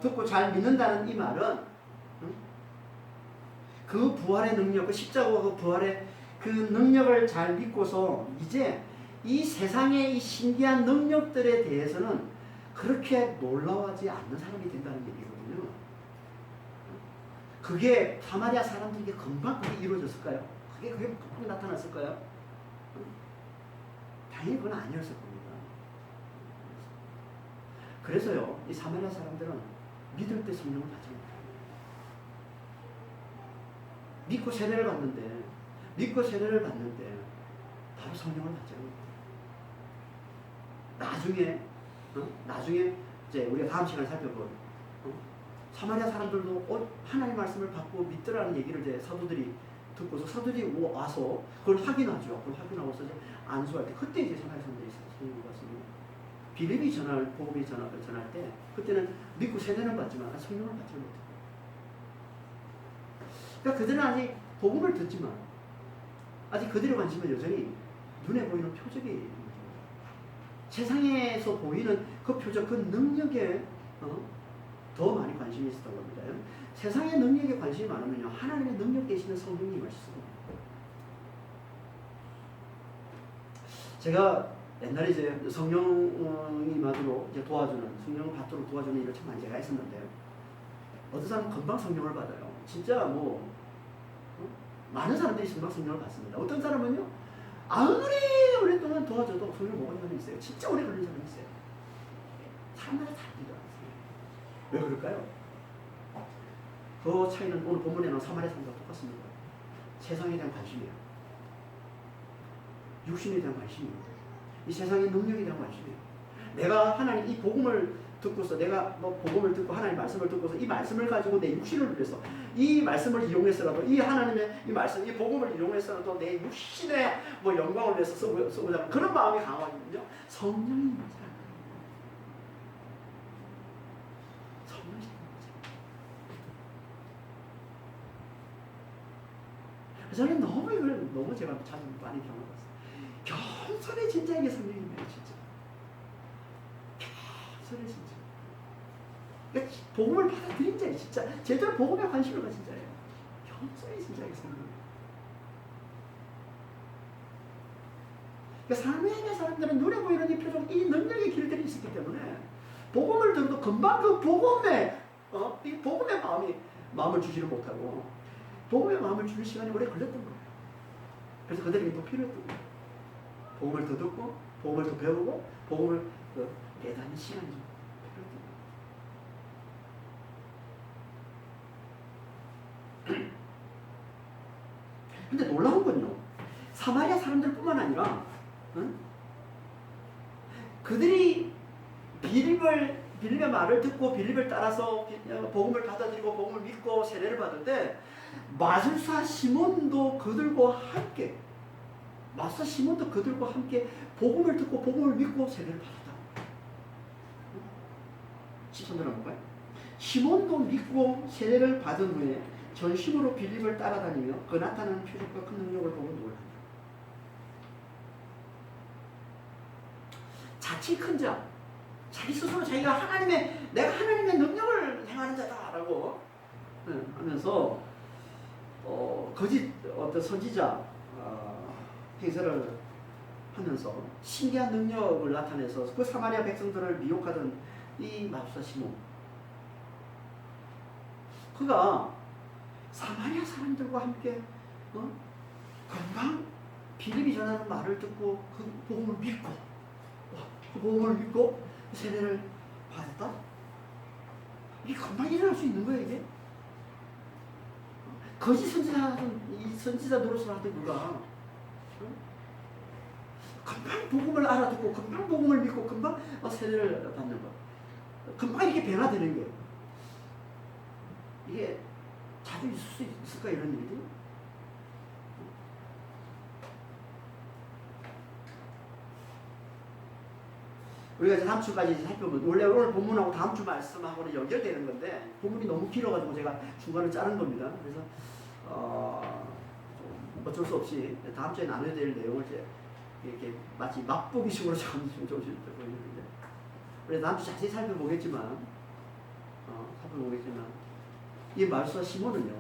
듣고 잘 믿는다는 이 말은 그 부활의 능력, 그 십자가와 그 부활의 그 능력을 잘 믿고서 이제 이 세상의 이 신기한 능력들에 대해서는 그렇게 놀라워하지 않는 사람이 된다는 얘기거든요. 그게 사마리아 사람들에게 금방 그게 이루어졌을까요? 그게 금방 나타났을까요? 당연히 그건 아니었을 겁니다. 그래서요, 이 사마리아 사람들은 믿을 때 성령을 받지 못해요. 믿고 세례를 받는데 바로 성령을 받지 못해요. 나중에 이제 우리가 다음 시간에 살펴볼 사마리아 사람들도 하나님의 말씀을 받고 믿더라는 얘기를 이제 사도들이 듣고서 사도들이 와서 그걸 확인하죠. 그걸 확인하고서 이제 안수할 때 그때 이제 사마리아 사람들이 성령을 받습니다. 빌립이 복음이 전할 때 그때는 믿고 세례는 받지만 성령을 받지 못해요. 그러니까 그들은 아직 복음을 듣지만 아직 그들의 관심은 여전히 눈에 보이는 표적이 세상에서 보이는 그 표적, 그 능력에 더 많이 관심이 있었던 겁니다. 세상의 능력에 관심이 많으면요, 하나님의 능력 되시는 성령이 임하실 수가 없어요. 제가 옛날에 이제 성령이 임하도록 이제 성령을 받도록 도와주는 일을 참 많이 제가 했었는데요. 어떤 사람은 금방 성령을 받아요. 진짜 많은 사람들이 금방 성령을 받습니다. 어떤 사람은요, 아무리 오랫동안 도와줘도 성령을 못 받는 사람이 있어요. 진짜 오래 걸리는 사람이 있어요. 사람마다 다르기도 하세요. 왜 그럴까요? 그 차이는 오늘 본문에 나온 사마리아 사람과 똑같습니다. 세상에 대한 관심이에요. 육신에 대한 관심이에요. 이 세상의 능력에 대한 관심이에요. 내가 하나님 이 복음을 듣고서 내가 복음을 듣고 하나님 말씀을 듣고서 이 말씀을 가지고 내 육신을 위해서 이 말씀을 이용해서라도 이 하나님의 이 말씀 이 복음을 이용해서라도 내 육신의 영광을 위해서 써보자 그런 마음이 강하거든요. 성령이 임하지 않아요. 성령이 임하지 않아요. 저는 너무 제가 자주 많이 경험했어요. 겸손해진 자에게 성령이 임해요. 진짜 기절해 진짜. 그러니까 복음을 받아들인 자예요. 진짜 제대로 복음에 관심을 가진 자예요. 현저히 진짜 이상해요. 그러니까 사무엘의 사람들은 눈에 보이는 이 표정, 이 능력의 길들이 있었기 때문에 복음을 들어도 금방 그 복음에 이 복음의 마음을 주지를 못하고 복음의 마음을 주는 시간이 오래 걸렸던 거예요. 그래서 그들에게 더 필요했던 거예요. 복음을 더 듣고 복음을 더 배우고 복음을 더 깨닫는 시간이 필요했던 거예요. 근데 놀라운 건요, 사마리아 사람들뿐만 아니라 그들이 빌립의 말을 듣고 빌립을 따라서 복음을 받아들이고 복음을 믿고 세례를 받을 때 마술사 시몬도 그들과 함께 복음을 듣고 복음을 믿고 세례를 받았다. 13절 한번 볼까요? 시몬도 믿고 세례를 받은 후에 전심으로 빌립을 따라다니며 그 나타나는 표적과 큰 능력을 보고 놀랐다. 자치 큰 자, 자기 스스로 자기가 내가 하나님의 능력을 행하는 자다라고 하면서 거짓 어떤 선지자 행세를 하면서 신기한 능력을 나타내서 그 사마리아 백성들을 미혹하던 이 마술사 시몬, 그가 사마리아 사람들과 함께 금방 빌립이 전하는 말을 듣고 그 복음을 믿고 그 복음을 믿고 세례를 받았다? 이게 금방 일어날 수 있는 거예요, 이게? 거짓 선지자 노릇을 하던 그가 금방 복음을 알아듣고 금방 복음을 믿고 금방 세례를 받는 거, 금방 이렇게 변화되는 거예요. 이게 자주 있을 수 있을까, 이런 일이? 우리가 이제 다음 주까지 살펴보면, 원래 오늘 본문하고 다음 주 말씀하고는 연결되는 건데 본문이 너무 길어가지고 제가 중간을 자른 겁니다. 그래서 어쩔 수 없이 다음 주에 나눠야 될 내용을 이제 이렇게 마치 맛보기식으로 조금씩 보이는데, 그래서 다음 주 자세히 살펴보겠지만 이 마술사 시몬은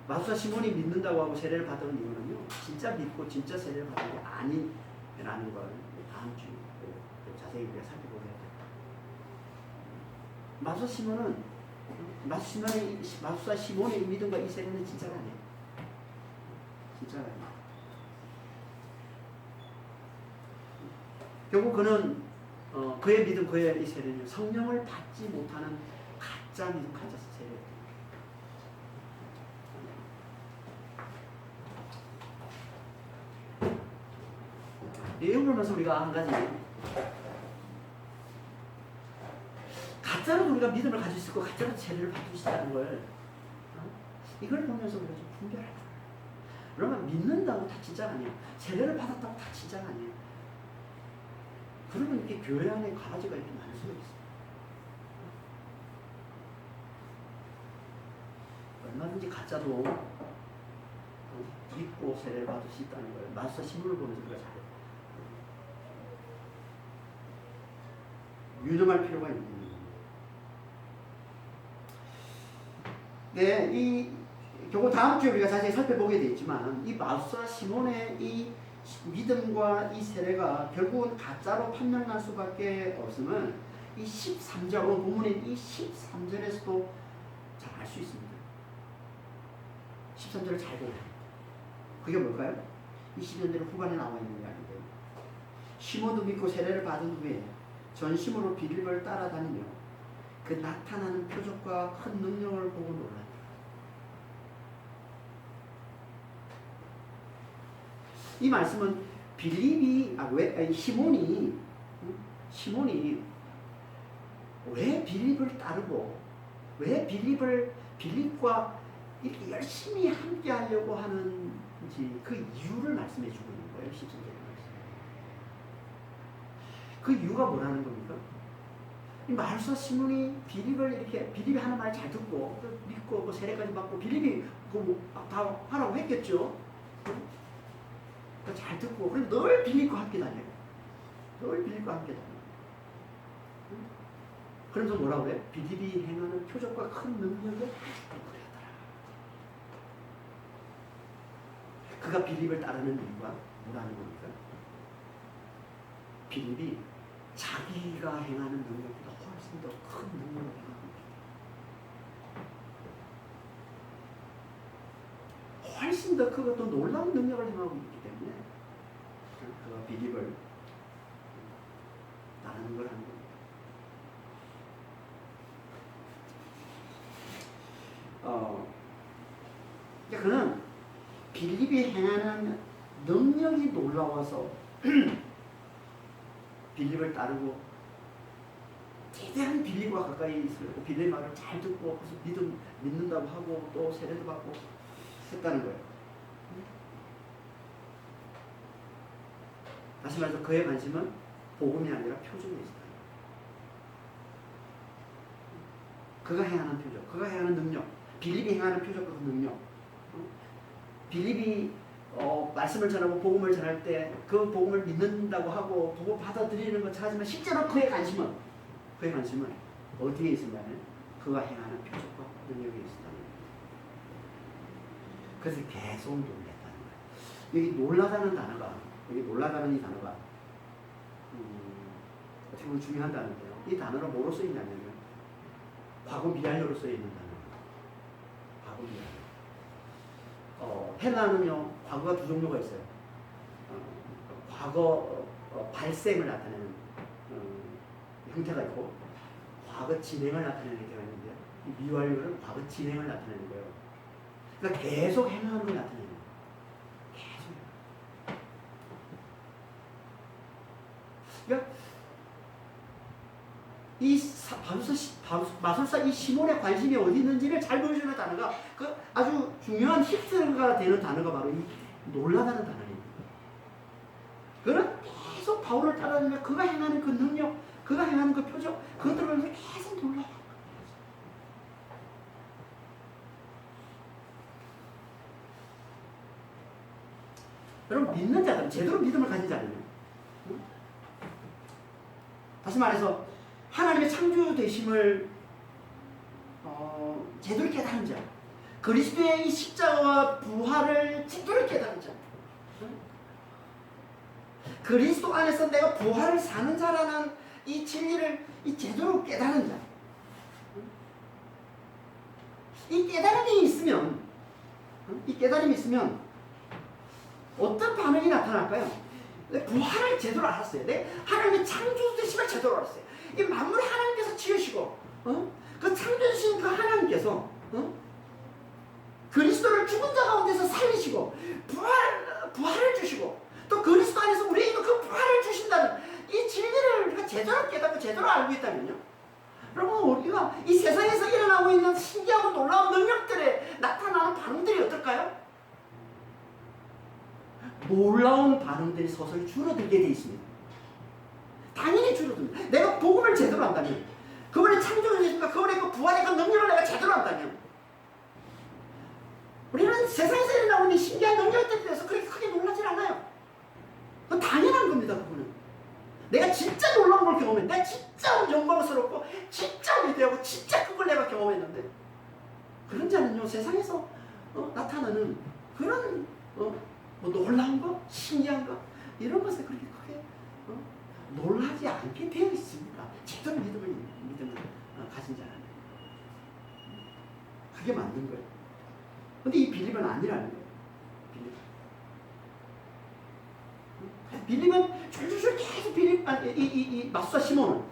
마술사 시몬이 믿는다고 하고 세례를 받은 이유는요, 진짜 믿고 진짜 세례를 받은 게 아니라는 걸 다음 주에 자세히 우리가 살펴보게 됩니다. 마술사 시몬의 이 믿음과 이 세례는 진짜가 아니에요. 진짜가 아니에요. 결국 그는 그의 믿음, 그의 이 세례는 성령을 받지 못하는 가짜 믿음, 가짜 세례. 이걸 보면서 우리가 한 가지, 가짜로 우리가 믿음을 가질 수 있고 가짜로 세례를 받을 수 있다는 걸 이걸 보면서 우리가 좀 분별할 거예요. 그러면 믿는다고 다 진짜가 아니에요. 세례를 받았다고 다 진짜가 아니에요. 그러면 이렇게 교회 안에 가지가 이렇게 많을 수가 있어요. 얼마든지 가짜도 믿고 세례를 받을 수 있다는 걸 마술사 시몬을 보면서 우리가 잘해요. 유념할 필요가 있는 거예요. 네, 결국 다음 주에 우리가 자세히 살펴보게 되겠지만 이 마술사 시몬의 이 믿음과 이 세례가 결국은 가짜로 판명날 수밖에 없음은 이 13절, 오늘 본문인 이 13절에서도 잘 알 수 있습니다. 13절을 잘 보세요. 그게 뭘까요? 이 12절의 후반에 나와 있는 이야기인데요. 시몬도 믿고 세례를 받은 후에 전심으로 빌립을 따라다니며 그 나타나는 표적과 큰 능력을 보고 놀랐다. 이 말씀은 시몬이 왜 빌립을 따르고 왜 빌립과 이렇게 열심히 함께 하려고 하는지 그 이유를 말씀해 주고 있는 거예요. 10절의 말씀. 그 이유가 뭐라는 겁니까? 이 마술사 시몬이 빌립이 하는 말 잘 듣고 믿고 세례까지 받고 빌립이 다 하라고 했겠죠. 잘 듣고 그럼 늘 빌립과 함께 다녀요. 늘 빌립과 함께 다녀. 그러면서 뭐라고 그래? 빌립이 행하는 표적과 큰 능력에 노래하더라. 그가 빌립을 따르는 이유가 뭐라는 겁니까? 빌립이 자기가 행하는 능력보다 훨씬 더 큰 능력을 행하고 있기 때문에, 훨씬 더 크고 더 놀라운 능력을 행하고 있기 때문에 그가 빌립을 따르는 걸 하는 겁니다. 그는 빌립이 행하는 능력이 놀라워서 빌립을 따르고 최대한 빌립과 가까이 있으려고 빌립 말을 잘 듣고 그래서 믿는다고 하고 또 세례도 받고 했다는 거예요. 다시 말해서 그의 관심은 복음이 아니라 표적에 있었다. 그가 행하는 표적, 그가 행하는 능력, 빌립이 행하는 표적과 그 능력. 빌립이 말씀을 전하고 복음을 전할 때 그 복음을 믿는다고 하고 보고 받아들이는 것 하지만 실제로 그의 관심은 어디에 있었냐면 그가 행하는 표적과 능력에 있었다는 거예요. 그래서 계속 놀랐다는 거예요. 여기 놀라다는 단어가, 여기 놀라다는 이 단어가 어떻게 보면 중요한 단어인데요. 이 단어는 뭐로 쓰이냐면 과거 미완료로 쓰여 있는 단어입니다. 과거 미완료. 헬라는요, 과거가 두 종류가 있어요. 과거 발생을 나타내는 형태가 있고, 과거 진행을 나타내는 형태가 있는데요. 이 미완료는 과거 진행을 나타내는 거예요. 그러니까 계속 행하는 걸 나타내는 거예요. 계속. 그러니까 이 마술사 이 시몬의 관심이 어디 있는지를 잘 보여주는 단어가 그 아주 중요한 힌트가 되는 단어가 바로 이 놀라다는 단어입니다. 그는 계속 바울을 따라다니며 그가 행하는 그 능력, 그가 행하는 그 표적, 그것들을 보면서 계속 놀라요. 여러분, 믿는 자들은, 제대로 믿음을 가진 자들은, 다시 말해서 하나님의 창조 되심을 제대로 깨달은 자, 그리스도의 이 십자가와 부활을 제대로 깨달은 자, 그리스도 안에서 내가 부활을 사는 자라는 이 진리를 이 제대로 깨달은 자, 이 깨달음이 있으면, 어떤 반응이 나타날까요? 부활을 제대로 알았어요. 하나님의 창조 되심을 제대로 알았어요. 이 만물을 하나님께서 지으시고, 그 창조주신 그 하나님께서, 그리스도를 죽은 자 가운데서 살리시고, 부활을 주시고, 또 그리스도 안에서 우리에게 그 부활을 주신다는 이 진리를 우리가 제대로 깨닫고 제대로 알고 있다면요. 여러분, 우리가 이 세상에서 일어나고 있는 신기하고 놀라운 능력들에 나타나는 반응들이 어떨까요? 놀라운 반응들이 서서히 줄어들게 되어 있습니다. 당연히 줄어듭니다. 내가 복음을 제대로 한다면, 그분의 창조주니까 그분의 그 부활의 그 능력을 내가 제대로 한다면, 우리는 세상에서 일어나고 있는 신기한 능력들에 대해서 그렇게 크게 놀라질 않아요. 그건 당연한 겁니다. 그분은 내가 진짜 놀라운 걸 경험했는데, 내가 진짜 영광스럽고 진짜 위대하고 진짜 그걸 내가 경험했는데, 그런 자는요 세상에서 나타나는 그런 뭐 놀라운 거, 신기한 거, 이런 것에 그렇게 크게 놀라지 않게 되어 있습니다. 제대로 믿음을 가진 자는. 그게 맞는 거예요. 근데 이 빌립은 아니라는 거예요. 빌립은 줄줄줄 계속 이 마술사 시몬은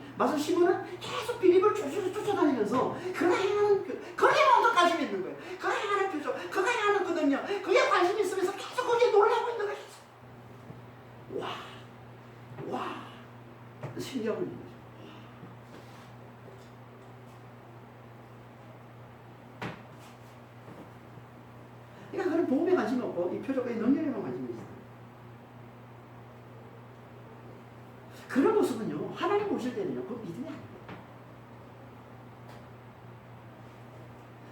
계속 빌립을 줄줄줄 쫓아다니면서 그가 행하는 그게 먼저 관심이 있는 거예요. 그가 행하는 표적, 그가 행하는 그 능력, 그게 관심이 있으면서 계속 거기에 놀라고 있는 거예요. 와, 신기한 거죠. 그러니까 그는 복음에 관심이 없고 이 표적과 이 능력에만 관심이 있어요. 그런 모습은요, 하나님 보실 때는요, 그건 믿음이 아니에요.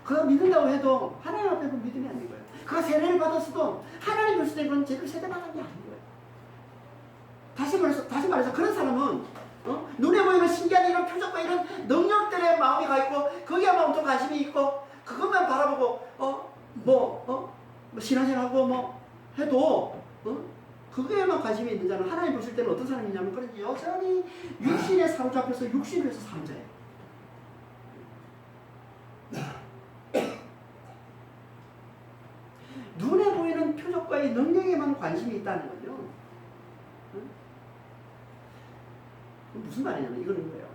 그가 믿는다고 해도 하나님 앞에 그건 믿음이 아닌 거예요. 그가 세례를 받았어도 하나님 보실 때 그건 제대로 세례받은 게 아닌 거예요. 다시 말해서 그런 사람은 눈에 보이는 신기한 이런 표적과 이런 능력들에 마음이 가 있고 거기에만 엄청 관심이 있고 그것만 바라보고 뭐 신앙생활하고 뭐 해도 그거에만 관심이 있는 자는 하나님 보실 때는 어떤 사람이냐면 그런 여전히 육신에 사로잡혀서 육신을 위해서 사는 자예요. 눈에 보이는 표적과의 능력에만 관심이 있다는 거죠. 무슨 말이냐면 이거는 거예요.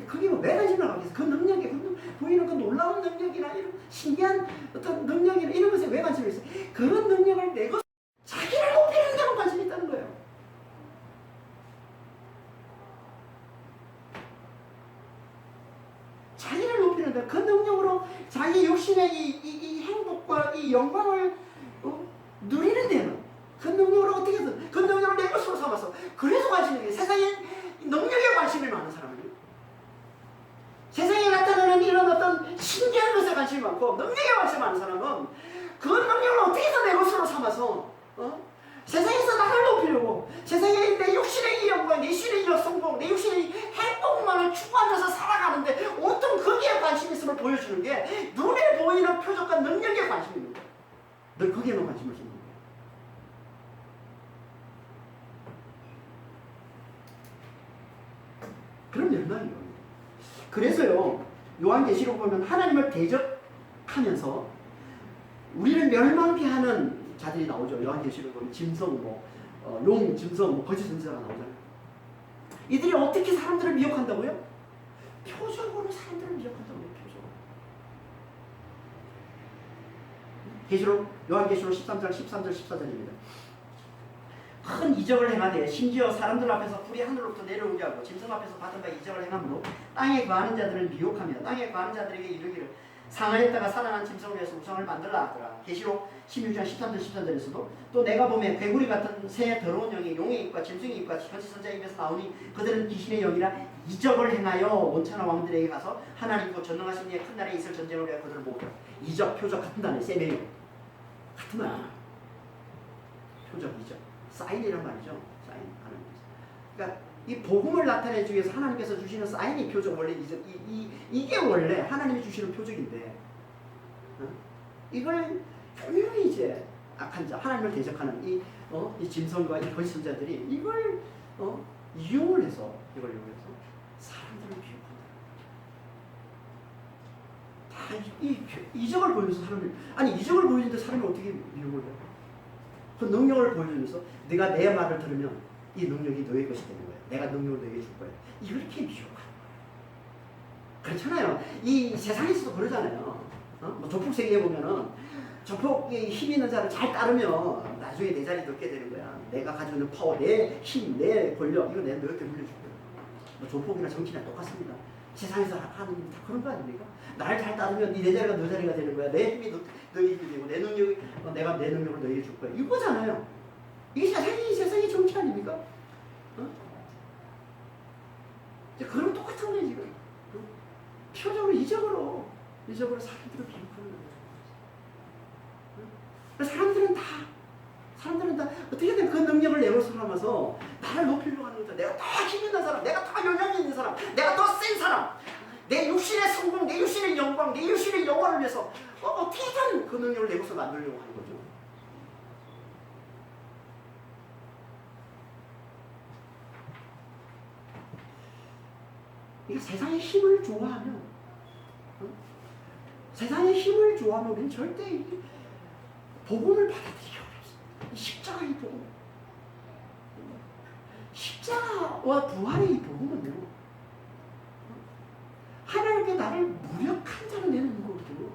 그게 왜 관심을 갖고 있어? 그 능력에 보이는 그 놀라운 능력이나 이런 신기한 어떤 능력이나 이런 것에 왜 관심이 있어? 그런 능력을 내고 자기를 높이는 데만 관심이 있다는 거예요. 자기를 높이는 데 그 능력으로 자기 욕심의 이 행복과 이 영광을 누리는 데는 그 능력으로 어떻게든 그 능력을 내 것으로 삼아서 그래서 관심이 있는 게 세상에 능력에 관심이 많은 사람이에요. 세상에 나타나는 이런 어떤 신기한 것에 관심이 많고 능력에 관심이 많은 사람은 그 능력을 어떻게든 내 것으로 삼아서 세상에서 나를 높이려고 세상에 내 육신의 이 영광, 내 육신의 이 성공, 내 육신의 이 행복만을 추구하면서 살아가는데 온통 거기에 관심이 있음을 보여주는 게 눈에 보이는 표적과 능력에 관심이 있는 거예요. 늘 거기에만 관심을 쏟는 거예요. 그런 멸망이에요. 그래서요, 요한계시록 보면 하나님을 대적하면서 우리를 멸망케 하는 자들이 나오죠. 요한계시록 보면 짐승, 용, 짐승, 거짓 선지자가 나오잖아요. 이들이 어떻게 사람들을 미혹한다고요? 표적으로 사람들을 미혹한다고요. 표적. 요한계시록 13장, 13절, 14절입니다. 큰 이적을 행하되 심지어 사람들 앞에서 불이 하늘로부터 내려오게 하고 짐승 앞에서 받은 바 이적을 행함으로 땅에 거하는 자들을 미혹하며 땅에 거하는 자들에게 이르기를 상하였다가 살아난 짐승을 위해서 우상을 만들라 하더라. 계시록 16장 13절 14절에서도 또 내가 보면 괴구리 같은 새 더러운 영이 용의 입과 짐승의 입과 거짓 선지자 입에서 나오니 그들은 귀신의 영이라 이적을 행하여 온천하 왕들에게 가서 하나님과 전능하신 이의 큰 나라에 있을 전쟁을 위하여 그들을 모으라. 이적, 표적 같은 단어에 세 명이 같은 말. 표적, 이적. 사인이란 말이죠. 사인. 그러니까 이 복음을 나타내주기 위해서 하나님께서 주시는 사인이 표적, 원래 이게 원래 하나님이 주시는 표적인데 이걸 분명히 이제 악한 자, 하나님을 대적하는 이 짐승과 이 거짓 선지자들이 이걸 이용을 해서 사람들을 미혹한다. 다 이적을 보여주면서 사람을, 아니 이적을 보여주는데 사람이 어떻게 미혹을 해요? 그 능력을 보여주면서 네가 내 말을 들으면 이 능력이 너의 것이 되는 거야. 내가 능력을 너에게 줄 거야. 이렇게 미혹하는 거야. 그렇잖아요. 이 세상에서도 그러잖아요. 뭐 조폭 세계에 보면은 조폭의 힘 있는 자를 잘 따르면 나중에 내 자리 넣게 되는 거야. 내가 가지고 있는 파워, 내 힘, 내 권력, 이거 내가 너에게 물려줄 거야. 뭐 조폭이나 정치나 똑같습니다. 세상에서 하는 일이 다 그런 거 아닙니까? 나를 잘 따르면 내 자리가 너 자리가 되는 거야. 내 힘이 너의 힘이 되고 내 능력이 내가 내 능력을 너에게 줄 거야. 이거잖아요. 이게 세상의 정치 아닙니까? 그런 똑같은 거예요 지금. 표적으로 이적으로 사람들을 비웃는 거예요. 사람들은 다 어떻게든 그 능력을 내로 삼아서 나를 높이려고 하는 거죠. 내가 더 힘 있는 사람, 내가 더 영향이 있는 사람, 내가 더 센 사람, 내 육신의 성공, 내 육신의 영광, 내 육신의 영화를 위해서 어떻게든 그 능력을 내고서 만들려고 하는 거죠. 그러니까 세상의 힘을 좋아하면 우리는 절대 이 복음을 받아들이기 어렵습니다. 십자가의 복음, 십자가와 부활의 이 복음은요, 하나님께 나를 무력한 자로 내놓는 거거든요.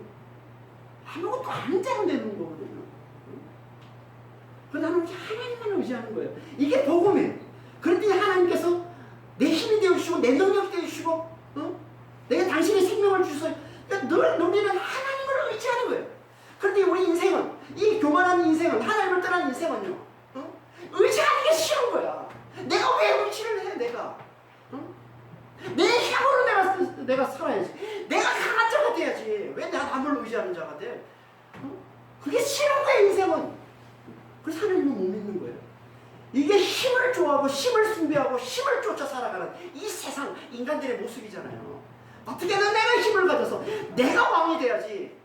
아무것도 아닌 자로 내놓는 거거든요. 그래서 나는 하나님만 의지하는 거예요. 이게 복음이에요. 그런데 하나님께서 내 힘이 되어주시고 내 능력이 되어주시고 내가 당신의 생명을 주셔서 그러니까 늘 우리는 하나님을 의지하는 거예요. 그런데 우리 인생은, 이 교만한 인생은, 하나님을 떠난 인생은요, 의지하는 게 싫은 거야. 내가 왜 의지를 해? 내가 내 힘으로 내가 살아야지. 내가 강한 자가 돼야지. 왜 내가 남을 의지하는 자가 돼? 그게 싫은 거야 인생은. 그래서 하나님을 못 믿는 거예요. 이게 힘을 좋아하고 힘을 숭배하고 힘을 쫓아 살아가는 이 세상 인간들의 모습이잖아요. 어떻게든 내가 힘을 가져서 내가 왕이 돼야지.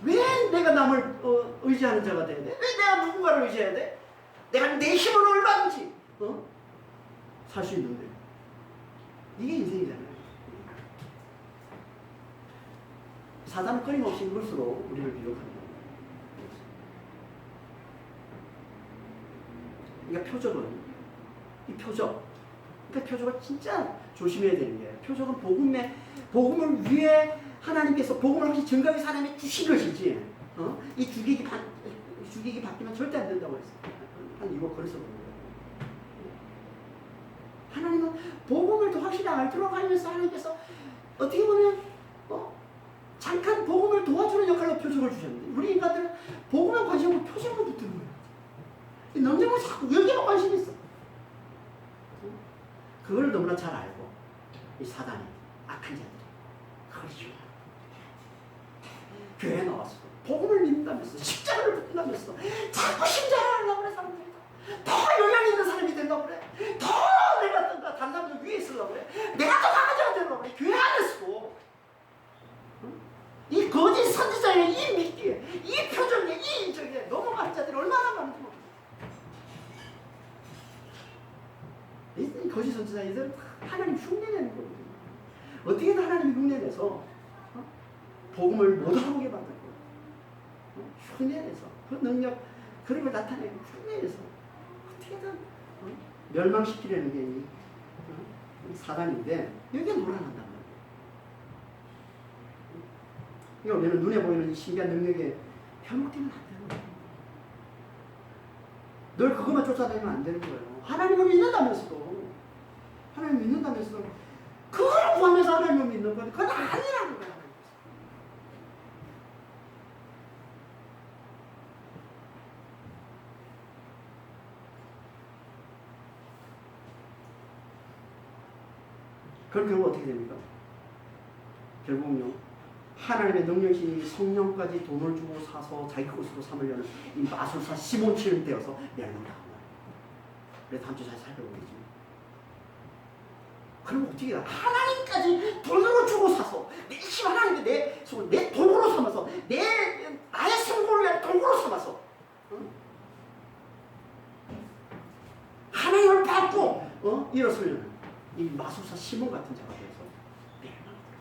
왜 내가 남을 의지하는 자가 돼야 돼? 왜 내가 누군가를 의지해야 돼? 내가 내 힘으로 얼마든지 살 수 있는데. 이게 인생이잖아요. 사단은 끊임없이 이것으로 우리를 미혹합니다. 그러니까 표적은 이 표적, 그러니까 표적을 진짜 조심해야 되는 게, 표적은 복음을 위해 하나님께서 복음을 혹시 증거하기 사람이 주신 것이지, 이 주객이 바뀌면 절대 안 된다고 했어요. 한 이거 그래서 그런 거예요. 하나님은 복음을 더 확실히 알도록 하면서 하나님께서 어떻게 보면 잠깐 복음을 도와주는 역할로 표적을 주셨는데, 우리 인간들은 복음에 관심 없고 표적만 붙는 거예요. 능력은 자꾸 여기에만 관심이 있어. 그걸 너무나 잘 알고 이 사단이, 악한 자들이 그걸 좋아해요. 교회에 나와서 복음을 믿는다면서 십자가를 붙는다면서 자꾸 십자가를 하려고 그래. 사람들이 더 영향 있는 사람이 되려고 그래. 더 내가 다른 사람들 위에 있으려고 그래. 내가 더 강한 자가 되려고 그래. 교회 안에서도 이 거짓 선지자의 이 미끼에, 이 표정에, 이 인적에 넘어가는 자들이 얼마나 많은지 모르겠어요. 이 거짓 선지자 이들은 하나님 흉내내는 거거든요. 어떻게든 하나님 흉내내서 복음을 못 알아보게 만들 거예요. 흉내내서 그 능력, 그런 걸 나타내고 흉내내서 어떻게든 멸망시키려는 게 이 사단인데, 여기에 놀아난단 말이에요. 그러니까 우리는 눈에 보이는 이 신비한 능력에 현혹되면 안 되는 거예요. 늘 그것만 쫓아다니면 안 되는 거예요. 하나님을 믿는다면서도, 하나님을 믿는다면서도 그걸 구하면서 하나님을 믿는 건 그건 아니라는 거예요. 그럼 결국 어떻게 됩니까? 결국은요, 하나님의 능력이 성령까지 돈을 주고 사서 자기 것으로 삼으려는 이 마술사 시몬처럼 되어서 멸망당한 거예요. 그래서 다음 주 잘 살펴보겠죠. 그럼 어떻게 해요? 하나님까지 돈으로 주고 사서 내 힘, 하나님께 내 도구로 삼아서 나의 성공을 위한 도구로 삼아서 하나님을 받고 일어서려는 이 마술사 시몬 같은 자가 되어서 멸망합니다.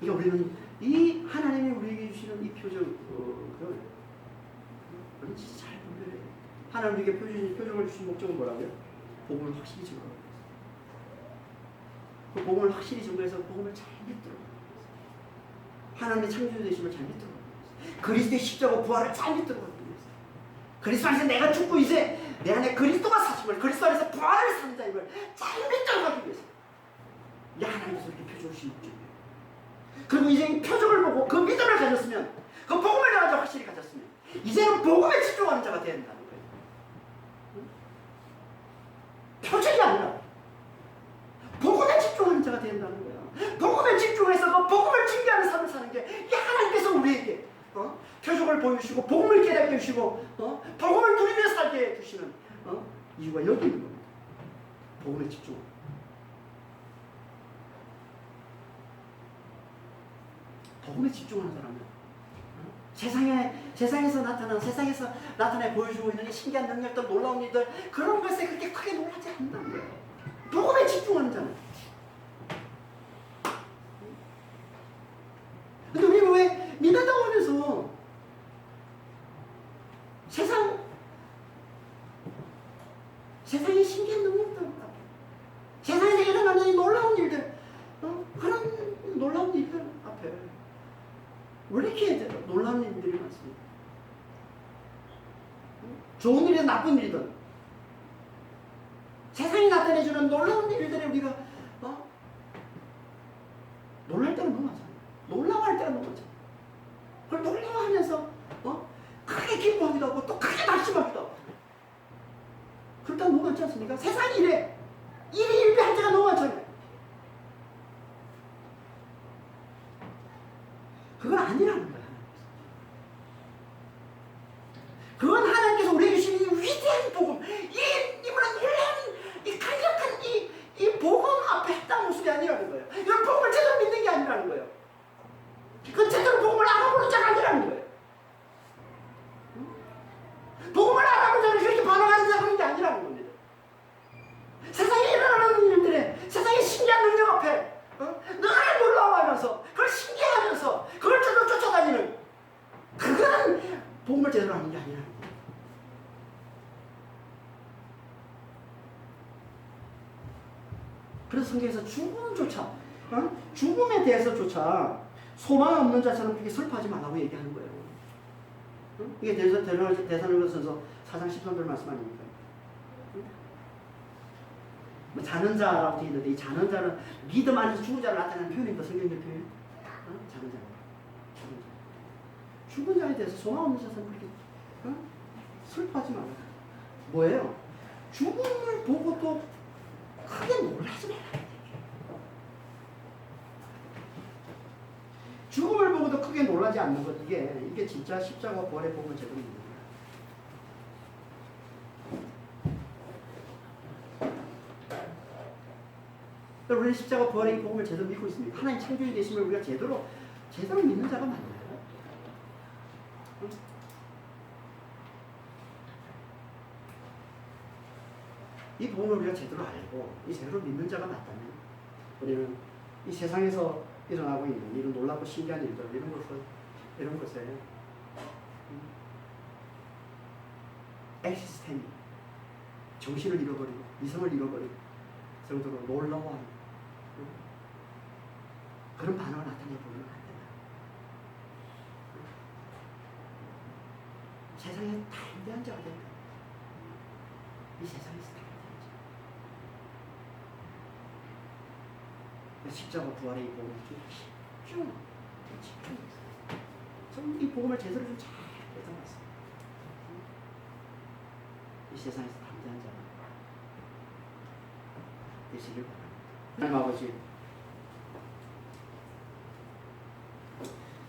이게 우리는 이 하나님이 우리에게 주시는 이 표적을 우리는 진짜 잘 분별해요. 하나님 우리에게 표적을 주신 목적은 뭐라고요? 복음을 확실히 증거하는 거예요. 그 복음을 확실히 증거해서 복음을 잘 믿도록 하나님의 창조주 되심을 잘 믿도록 그리스도의 십자가 부활을 잘 믿도록 하기 위해서, 그리스도 안에서 내가 죽고 이제 내 안에 그리스도가 사심을, 그리스도 안에서 부활을 사는 자임을 잘 믿도록 하기 위해서 이 하나님께서 이렇게 표적을 주신 목적이에요. 그리고 이제 이 표적을 보고 그 믿음을 가졌으면, 그 복음을 가지고 확실히 가졌으면 이제는 복음에 집중하는 자가 되어야 된다는 거예요. 표적이 아니라 복음에 집중하는 자가 되어야 된다는 거예요. 복음에 집중해서 그 복음을 증거하는 삶을 사는 게 이 하나님께서 우리에게 표적을 보여주시고 복음을 깨닫게 해주시고 복음을 누리며 살게 해주시는 이유가 여기 있는 겁니다. 복음에 집중하는. 복음에 집중하는 사람은 세상에서 나타내 보여주고 있는 신기한 능력들, 놀라운 일들, 그런 것에 그렇게 크게 놀라지 않는다는 거예요. 복음에 집중하는 자는. 근데 우리는 왜 믿는다고 하면서 세상에 신기한 능력들, 세상에서 일어나는 이 놀라운 일들, 그런 놀라운 일들 앞에 왜 이렇게 놀라운 일들이 많습니까? 좋은 일이든 나쁜 일이든 세상이 나타내주는 놀라운 일들에 우리가 놀랄 때는 너무 많잖아요. 놀라워할 때는 너무 많잖아요. 그걸 놀라워하면서 크게 기뻐하기도 하고 또 크게 낙심하기도 하고, 그럴 때는 너무 많지 않습니까? 세상이 이래. 일비할 때가 너무 많잖아요. 그래서 성경에서 죽음조차, 죽음에 대해서조차 소망 없는 자처럼 그렇게 슬퍼하지 말라고 얘기하는 거예요. 이게 데살로니가전서 4장 13절 말씀 아닙니까? 뭐 자는 자라고 되어 있는데 이 자는 자는 믿음 안에서 죽은 자를 나타내는 표현입니다. 성경의 표현. 자는 자. 죽은 자에 대해서 소망 없는 자처럼 그렇게 슬퍼하지 말라. 뭐예요? 죽음을 보고도 크게 놀라지 말라. 죽음을 보고도 크게 놀라지 않는 것, 이게 진짜 십자가 부활의 복음을 제대로 믿는 거예요. 우리는 십자가 부활의 복음을 제대로 믿고 있습니다. 하나님 창조주 되심을 우리가 제대로 믿는 자가 맞나요? 이 복음을 우리가 제대로 알고 이 제대로 믿는 자가 맞다면 우리는 이 세상에서 일어나고 있는 이런 놀랍고 신기한 일들 이런 것에 엑시스템이 정신을 잃어버리고 이성을 잃어버리고 정도로 놀라워하는 그런 반응을 나타내 보면 안 된다. 세상에 담대한 자가 된다. 이 세상에서 담대한 자. 십자가 부활의 이 복음을 집중해서 저는 이 복음을 제대로 좀 잘 깨달았어요. 이 세상에서 담대한 자가 되시길 바랍니다. 하나님 아버지,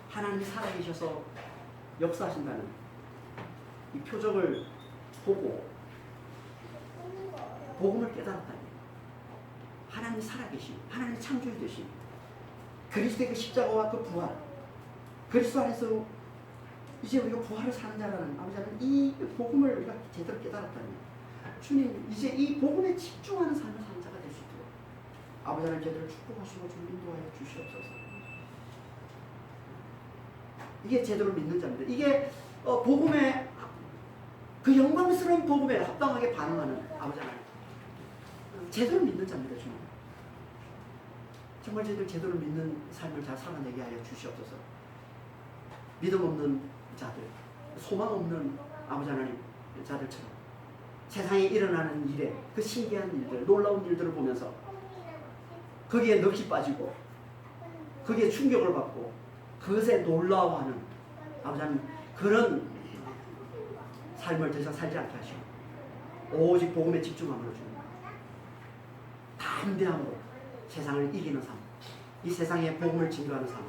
하나님이 살아계셔서 역사하신다는 이 표적을 보고 복음을 깨달았다니, 하나님이 살아계심, 하나님이 창조주 되심, 그리스도의 그 십자가와 그 부활, 그리스도 안에서 이제 우리가 부활을 사는 자라는 아버지 하나님, 이 복음을 우리가 제대로 깨달았다니, 주님 이제 이 복음에 집중하는 삶을 사는 자가 될 수 있도록 아버지 하나님 제대로 축복하시고 좀 인도하여 주시옵소서. 이게 제대로 믿는 자입니다. 이게 복음의 그 영광스러운 복음에 합당하게 반응하는 아버지 하나님, 제대로 믿는 자입니다. 주님 정말 저희들 제대로 믿는 삶을 잘 살아내게 하여 주시옵소서. 믿음 없는 자들, 소망 없는 아버지 하나님 자들처럼 세상에 일어나는 일에 그 신기한 일들, 놀라운 일들을 보면서 거기에 넋이 빠지고 거기에 충격을 받고 그것에 놀라워하는 아버지 하나님, 그런 삶을 더 이상 살지 않게 하시고 오직 복음에 집중함으로 주는 담대함으로 세상을 이기는 삶, 이 세상에 복음을 증거하는 삶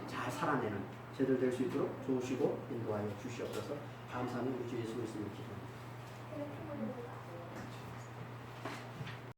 잘 살아내는 저희들 될 수 있도록 도우시고 인도하여 주시옵소서. 감사하는 우리 주 예수 그리스도의 기도합니다.